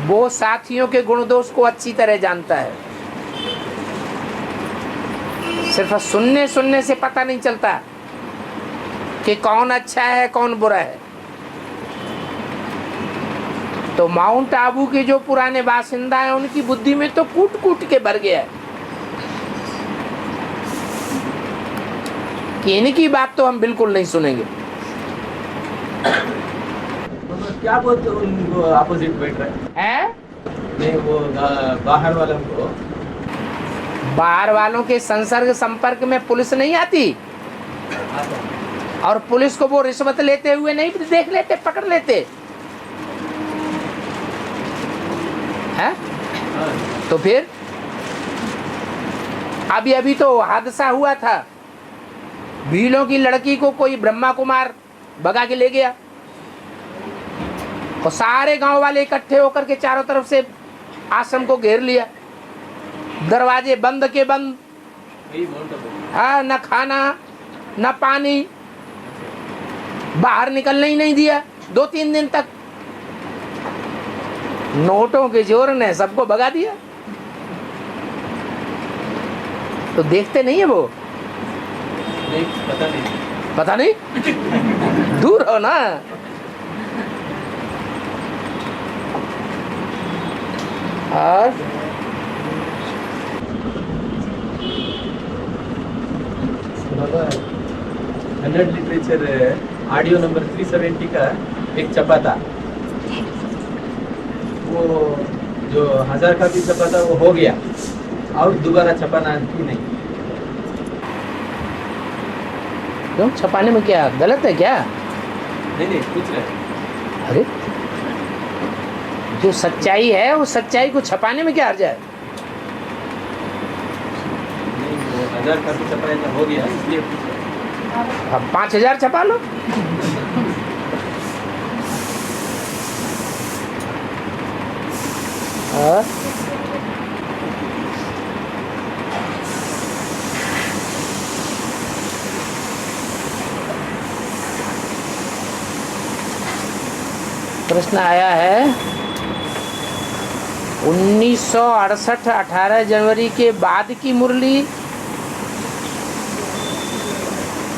वो साथियों के गुण दोष को अच्छी तरह जानता है। सिर्फ सुनने सुनने से पता नहीं चलता कि कौन अच्छा है कौन बुरा है। तो माउंट आबू के जो पुराने बासिंदा हैं, उनकी बुद्धि में तो कूट कूट के भर गया है कि इनकी बात तो हम बिल्कुल नहीं सुनेंगे। तो क्या बोलते उनको अपोजिट बैठ रहे है? नहीं, वो बाहर वालों को, बाहर वालों के संसर्ग संपर्क में पुलिस नहीं आती, और पुलिस को वो रिश्वत लेते हुए नहीं देख लेते, पकड़ लेते हैं? तो फिर अभी तो हादसा हुआ था, भीलों की लड़की को कोई ब्रह्मा कुमार भगा के ले गया और सारे गांव वाले इकट्ठे होकर के चारों तरफ से आश्रम को घेर लिया, दरवाजे बंद के बंद। हाँ, न खाना न पानी, बाहर निकलने ही नहीं दिया 2-3 दिन तक। नोटों के जोर ने सबको भगा दिया। तो देखते नहीं है वो? नहीं, पता नहीं। पता नहीं? दूर हो ना। और कन्नड़ लिटरेचर ऑडियो नंबर 370 का एक छपा था, वो जो 1000 का भी छपा था वो हो गया, और दोबारा छपाना ही नहीं। क्यों? छपाने में क्या गलत है क्या? नहीं, पूछ रहे। अरे जो सच्चाई है, वो सच्चाई को छपाने में क्या हर्ज है? नहीं, वो 1000 कॉपी छपाया हो गया इसलिए अब 5000 छपा लो। और प्रश्न आया है 1968 18 जनवरी के बाद की मुरली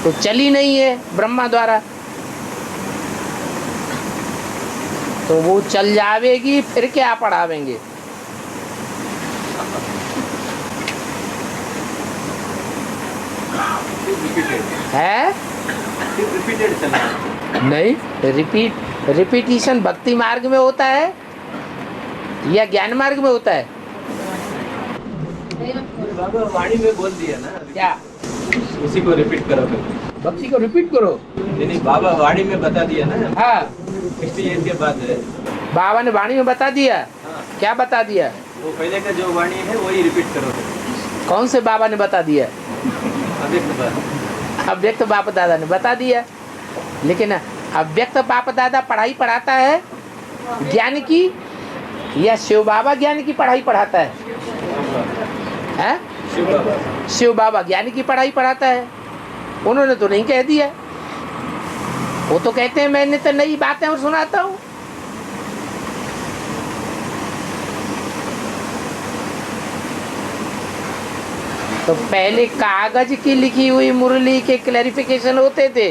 तो चली नहीं है ब्रह्मा द्वारा, तो वो चल जावेगी फिर क्या पढ़ावेंगे? है रिपीटेड चला नहीं, रिपीटिशन भक्ति मार्ग में होता है या ज्ञान मार्ग में होता है? बाबा वाणी में बोल दिया ना क्या उसी को रिपीट करो फिर। भक्ति को रिपीट करो? नहीं बाबा वाणी में बता दिया ना हाँ 60 ईयर के बाद बाबा ने वाणी में बता दिया। हाँ, क्या बता दिया? वो पहले का जो वाणी है वही रिपीट करो फिर। कौन से बाबा ने बता दिया? अव्यक्त बात अव्यक्त बाप दादा ने बता दिया, लेकिन अव्यक्त बाप दादा पढ़ाई पढ़ाता है ज्ञान की या शिव बाबा ज्ञान की पढ़ाई पढ़ाता है? हैं? शिव बाबा शिव बाबा ज्ञान की पढ़ाई पढ़ाता है। उन्होंने तो नहीं कह दिया, वो तो कहते हैं मैंने तो नई बातें और सुनाता हूँ। तो पहले कागज की लिखी हुई मुरली के क्लैरिफिकेशन होते थे,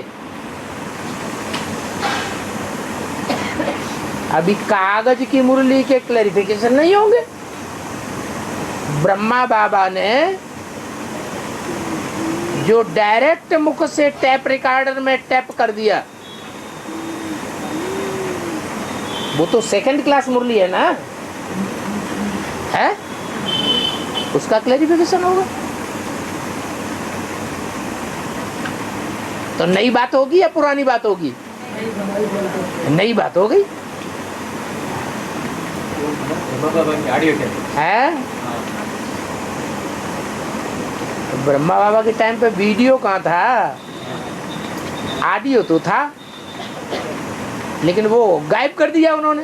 अभी कागज की मुरली के क्लैरिफिकेशन नहीं होंगे। ब्रह्मा बाबा ने जो डायरेक्ट मुख से टैप रिकॉर्डर में टैप कर दिया वो तो सेकंड क्लास मुरली है ना, है? उसका क्लैरिफिकेशन होगा। तो नई बात होगी या पुरानी बात होगी? नई बात हो गई बाबा की ऑडियो टेप है। तो ब्रह्मा बाबा के टाइम पे वीडियो कहाँ था, ऑडियो तो था, लेकिन वो गायब कर दिया उन्होंने।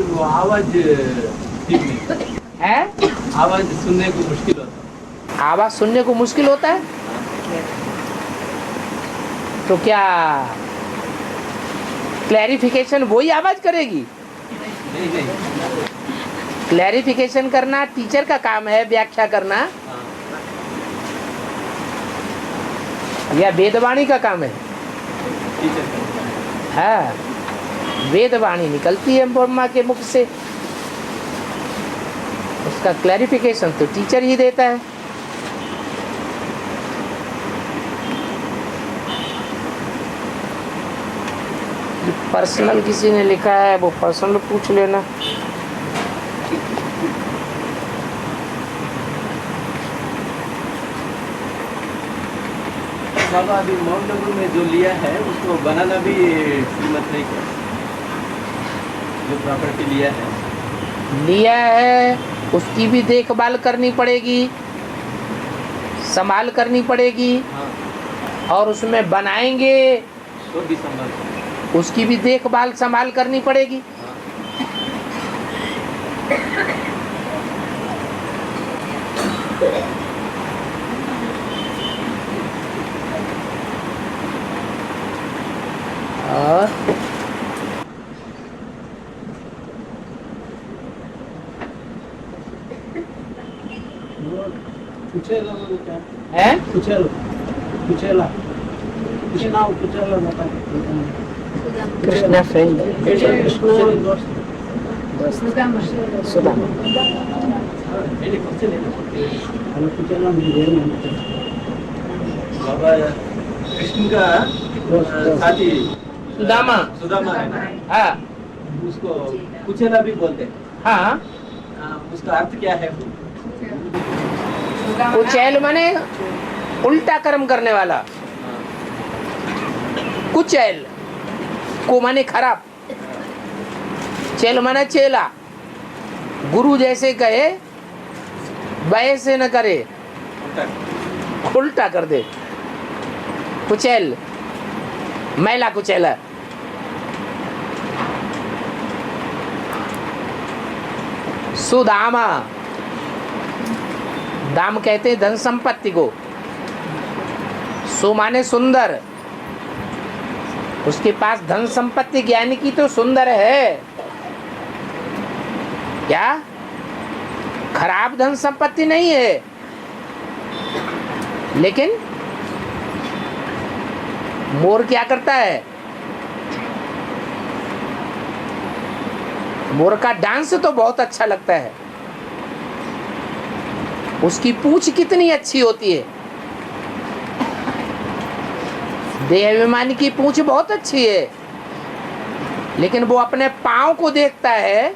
वो आवाज ठीक नहीं है आवाज सुनने को मुश्किल होता आवाज सुनने को मुश्किल होता है, तो क्या क्लैरिफिकेशन वही आवाज करेगी? नहीं नहीं क्लैरिफिकेशन करना टीचर का काम है, व्याख्या करना या वेदवाणी का काम है? टीचर हाँ, वेदवाणी निकलती है ब्रह्मा के मुख से, उसका क्लैरिफिकेशन तो टीचर ही देता है। पर्सनल किसी ने लिखा है वो पर्सनल पूछ लेना। बाबा अभी माउंट आबू में जो लिया है उसको बनाना भी कीमत नहीं क्या? जो प्रॉपर्टी लिया है उसकी भी देखभाल करनी पड़ेगी, संभाल करनी पड़ेगी, हाँ और उसमें बनाएंगे तो भी संभाल उसकी भी देखभाल संभाल करनी पड़ेगी। और कुचेला क्या है कुचेला नाव कुचेला होता है। कृष्णा फ्रेंड सुदामा सुदामा कुचेला मुझे बाबा कृष्ण का साथी सुदामा है ना, हाँ उसको कुचेला भी बोलते हैं। हाँ, उसका अर्थ क्या है? कुचैल माने उल्टा कर्म करने वाला, कुचैल को माने खराब, चैल माने चेला। गुरु जैसे कहे वैसे न करे, उल्टा कर दे, कुचैल, मैला कुचैला। सुदामा, दाम कहते हैं धन संपत्ति को। सु माने सुंदर, उसके पास धन संपत्ति ज्ञान की तो सुंदर है। क्या खराब धन संपत्ति नहीं है, लेकिन मोर क्या करता है? मोर का डांस तो बहुत अच्छा लगता है, उसकी पूंछ कितनी अच्छी होती है, देहाभिमानी की पूंछ बहुत अच्छी है, लेकिन वो अपने पांव को देखता है,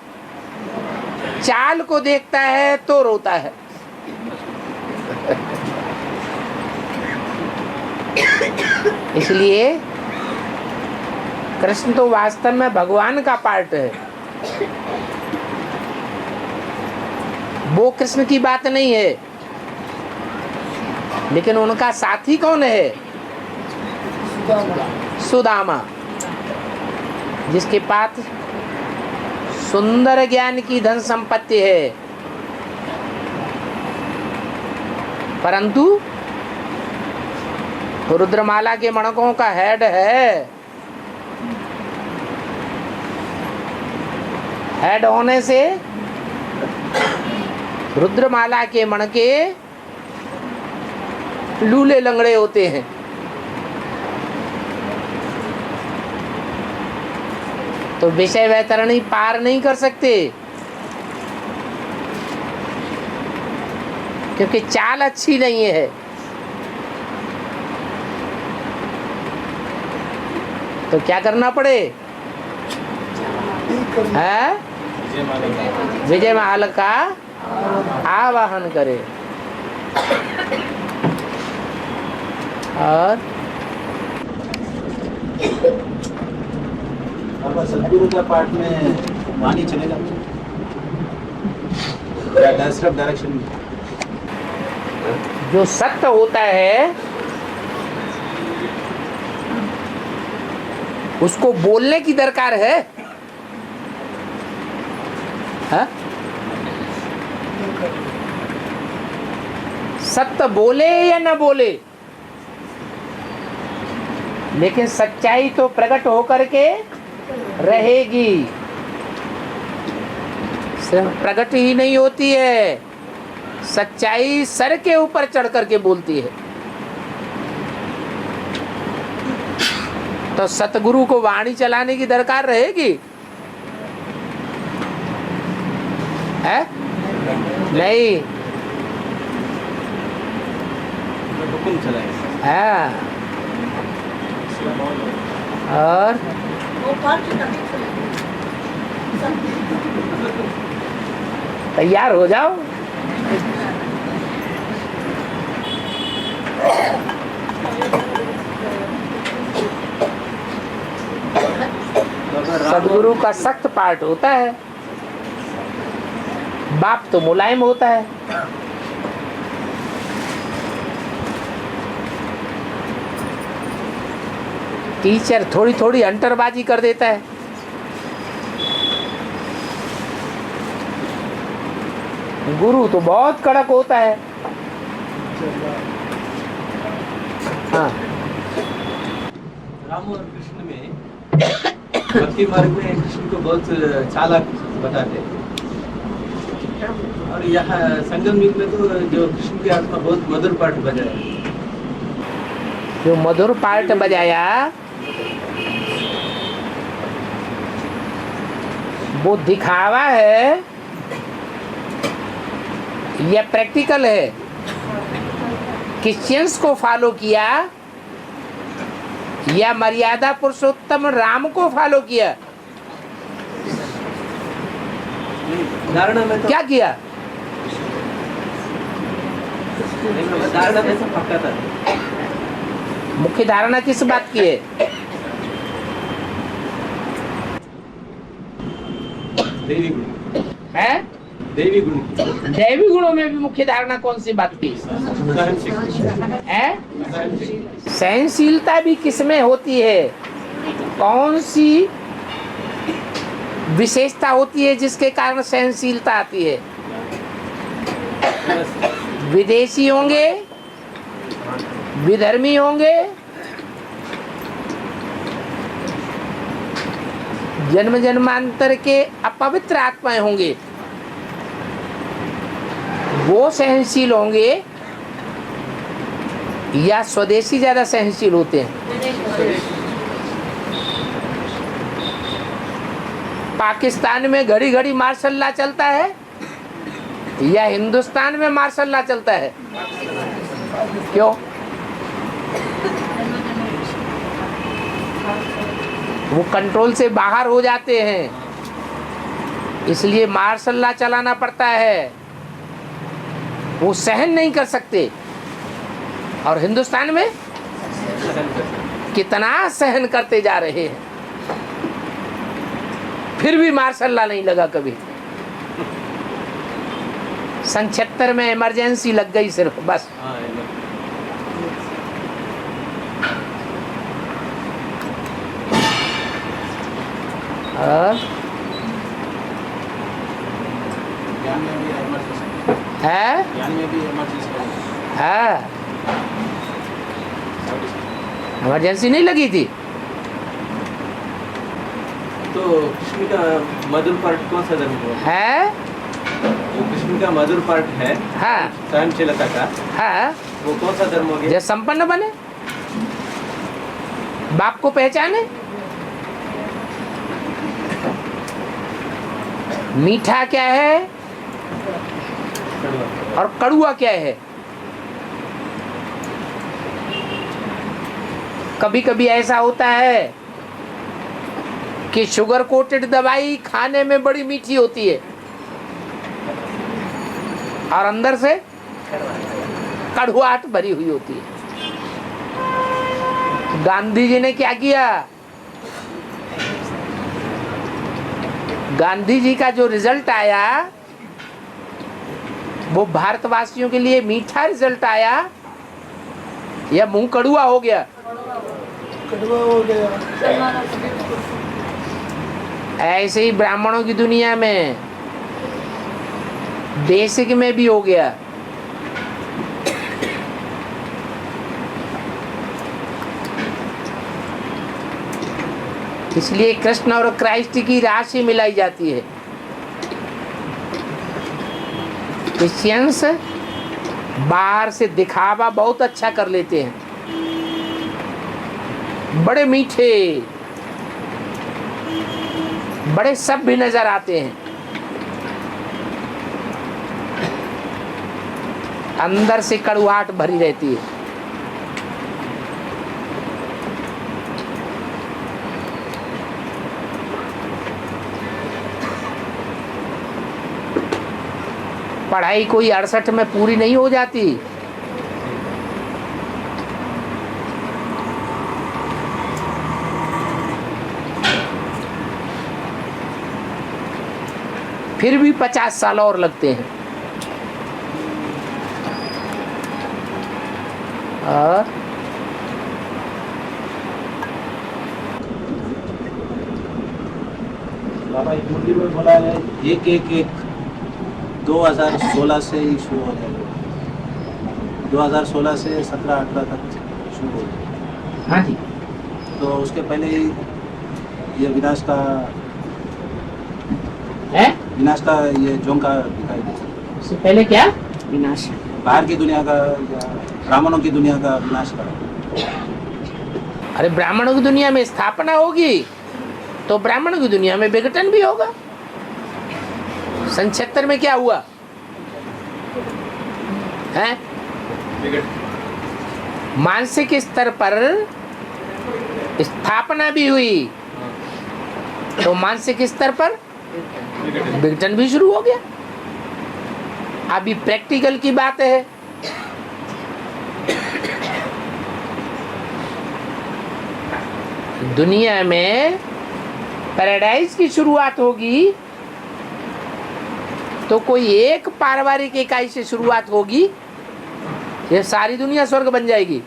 चाल को देखता है तो रोता है। इसलिए कृष्ण तो वास्तव में भगवान का पार्ट है, वो कृष्ण की बात नहीं है, लेकिन उनका साथी कौन है? सुदामा, जिसके पास सुंदर ज्ञान की धन संपत्ति है, परंतु रुद्रमाला के मणकों का हेड है। हेड होने से रुद्रमाला के मणके लूले लंगड़े होते हैं। तो विषय वैतरणी पार नहीं कर सकते, क्योंकि चाल अच्छी नहीं है। तो क्या करना पड़े? है विजय माल का आवाहन करे। और सदगुरु का पार्ट में वाणी चलेगा या डायरेक्शन में? जो सत्य होता है उसको बोलने की दरकार है, हा? सत्य बोले या न बोले, लेकिन सच्चाई तो प्रकट होकर के रहेगी। सिर्फ प्रकट ही नहीं होती है, सच्चाई सर के ऊपर चढ़ करके बोलती है। तो सतगुरु को वाणी चलाने की दरकार रहेगी? है नहीं, हुक्म चलाएगा। है। और वो पार्ट कभी तैयार हो जाओ। सदगुरु का सख्त पार्ट होता है, बाप तो मुलायम होता है। टीचर थोड़ी थोड़ी अंटरबाजी कर देता है। गुरु तो बहुत कड़क होता है। हाँ, राम और कृष्ण में भक्ति मार्ग में कृष्ण को बहुत चालाक बताते हैं, और यहाँ संगम युग में तो जो कृष्ण की आत्मा बहुत मधुर पाठ बजाया, जो मधुर पार्ट बजाया वो दिखावा है या प्रैक्टिकल है? क्रिश्चियंस को फॉलो किया या मर्यादा पुरुषोत्तम राम को फॉलो किया? धारणा में तो क्या किया? धारणा में सब पक्का था। मुख्य धारणा किस बात की है? देवी गुरु, है देवी गुण दैवी गुणों में भी मुख्य धारणा कौन सी बात की है? सहनशीलता भी किसमें होती है? कौन सी विशेषता होती है जिसके कारण सहनशीलता आती है? विदेशी होंगे, विधर्मी होंगे, जन्म जन्मांतर के अपवित्र आत्माएं होंगे, वो सहनशील होंगे, या स्वदेशी ज्यादा सहनशील होते हैं? पाकिस्तान में घड़ी घड़ी मार्शल लॉ चलता है या हिंदुस्तान में मार्शल लॉ चलता है? क्यों? वो कंट्रोल से बाहर हो जाते हैं, इसलिए मार्शल लॉ चलाना पड़ता है। वो सहन नहीं कर सकते। और हिंदुस्तान में कितना सहन करते जा रहे हैं, फिर भी मार्शल लॉ नहीं लगा कभी। सन 76 में इमरजेंसी लग गई सिर्फ, बस। और है इमरजेंसी नहीं लगी थी। तो कृष्ण का मधुर पार्ट कौन सा धर्म हुआ? है जो कृष्ण का मधुर पार्ट है हाँ सहनशीलता का, हाँ, वो कौन सा धर्म हो गया? जब संपन्न बने, बाप को पहचाने। मीठा क्या है और कड़ुआ क्या है? कभी कभी ऐसा होता है कि शुगर कोटेड दवाई खाने में बड़ी मीठी होती है और अंदर से कड़ुआहट भरी हुई होती है। गांधी जी ने क्या किया? गांधी जी का जो रिजल्ट आया वो भारतवासियों के लिए मीठा रिजल्ट आया या मुंह कड़ुआ हो गया? कड़वा हो गया। ऐसे ही ब्राह्मणों की दुनिया में बेसिक में भी हो गया। इसलिए कृष्ण और क्राइस्ट की राशि मिलाई जाती है। क्रिश्चियंस बाहर से दिखावा बहुत अच्छा कर लेते हैं, बड़े मीठे, बड़े सभ्य नजर आते हैं, अंदर से कड़ुआहट भरी रहती है। पढ़ाई कोई 68 में पूरी नहीं हो जाती। फिर भी 50 साल और लगते हैं। और बाबा एक मुरली में बोला है एक एक एक 2016 से ही शुरू हो जाएगा। 2016 से 17-18 तक शुरू हो जाएगा। हाँ जी, तो उसके पहले ही ये विनाश का ये झोंका दिखाई देता। उससे पहले क्या? विनाश। बाहर की दुनिया का या ब्राह्मणों की दुनिया का विनाश का। अरे ब्राह्मणों की दुनिया में स्थापना होगी तो ब्राह्मणों की दुनिया में विघटन भी होगा। सन 76 में क्या हुआ है? मानसिक स्तर पर स्थापना भी हुई तो मानसिक स्तर पर विघटन भी शुरू हो गया। अभी प्रैक्टिकल की बात है। दुनिया में पैराडाइज की शुरुआत होगी तो कोई एक पारिवारिक इकाई से शुरुआत होगी, ये सारी दुनिया स्वर्ग बन जाएगी,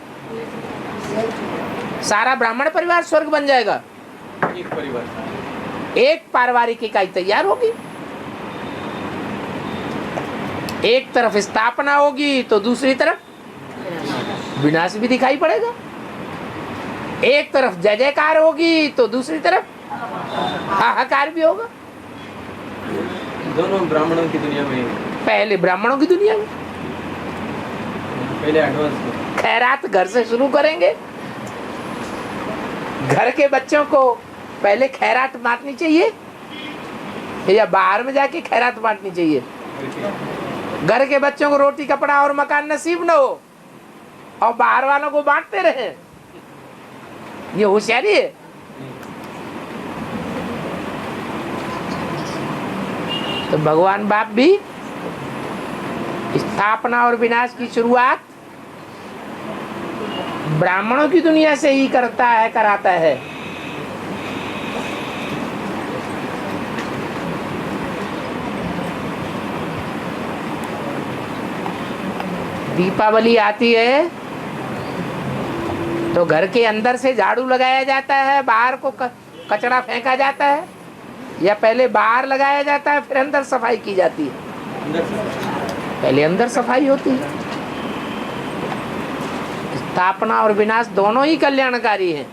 सारा ब्राह्मण परिवार स्वर्ग बन जाएगा। एक परिवार, एक पारिवारिक इकाई तैयार होगी, एक तरफ स्थापना होगी तो दूसरी तरफ विनाश भी दिखाई पड़ेगा, एक तरफ जय जयकार होगी तो दूसरी तरफ हाहाकार भी होगा। दोनों ब्राह्मणों की दुनिया में, पहले ब्राह्मणों की दुनिया में पहले एडवांस में। खैरात घर से शुरू करेंगे, घर के बच्चों को पहले खैरात बांटनी चाहिए या बाहर में जाके खैरात बांटनी चाहिए? घर के बच्चों को रोटी कपड़ा और मकान नसीब न हो और बाहर वालों को बांटते रहे, ये होशियारी है? तो भगवान बाप भी स्थापना और विनाश की शुरुआत ब्राह्मणों की दुनिया से ही करता है, कराता है। दीपावली आती है तो घर के अंदर से झाड़ू लगाया जाता है, बाहर को कचरा फेंका जाता है, या पहले बाहर लगाया जाता है फिर अंदर सफाई की जाती है? पहले अंदर सफाई होती है। स्थापना और विनाश दोनों ही कल्याणकारी हैं।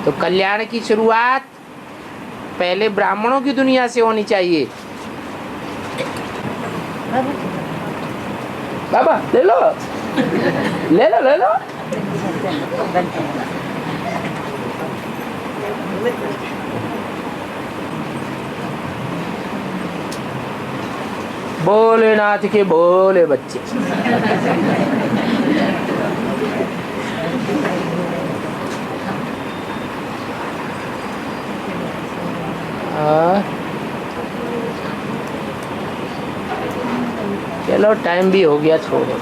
तो कल्याण की शुरुआत पहले ब्राह्मणों की दुनिया से होनी चाहिए। बाबा ले लो, ले लो, ले लो। भोलेनाथ के भोले बच्चे। चलो टाइम भी हो गया, छोड़ो।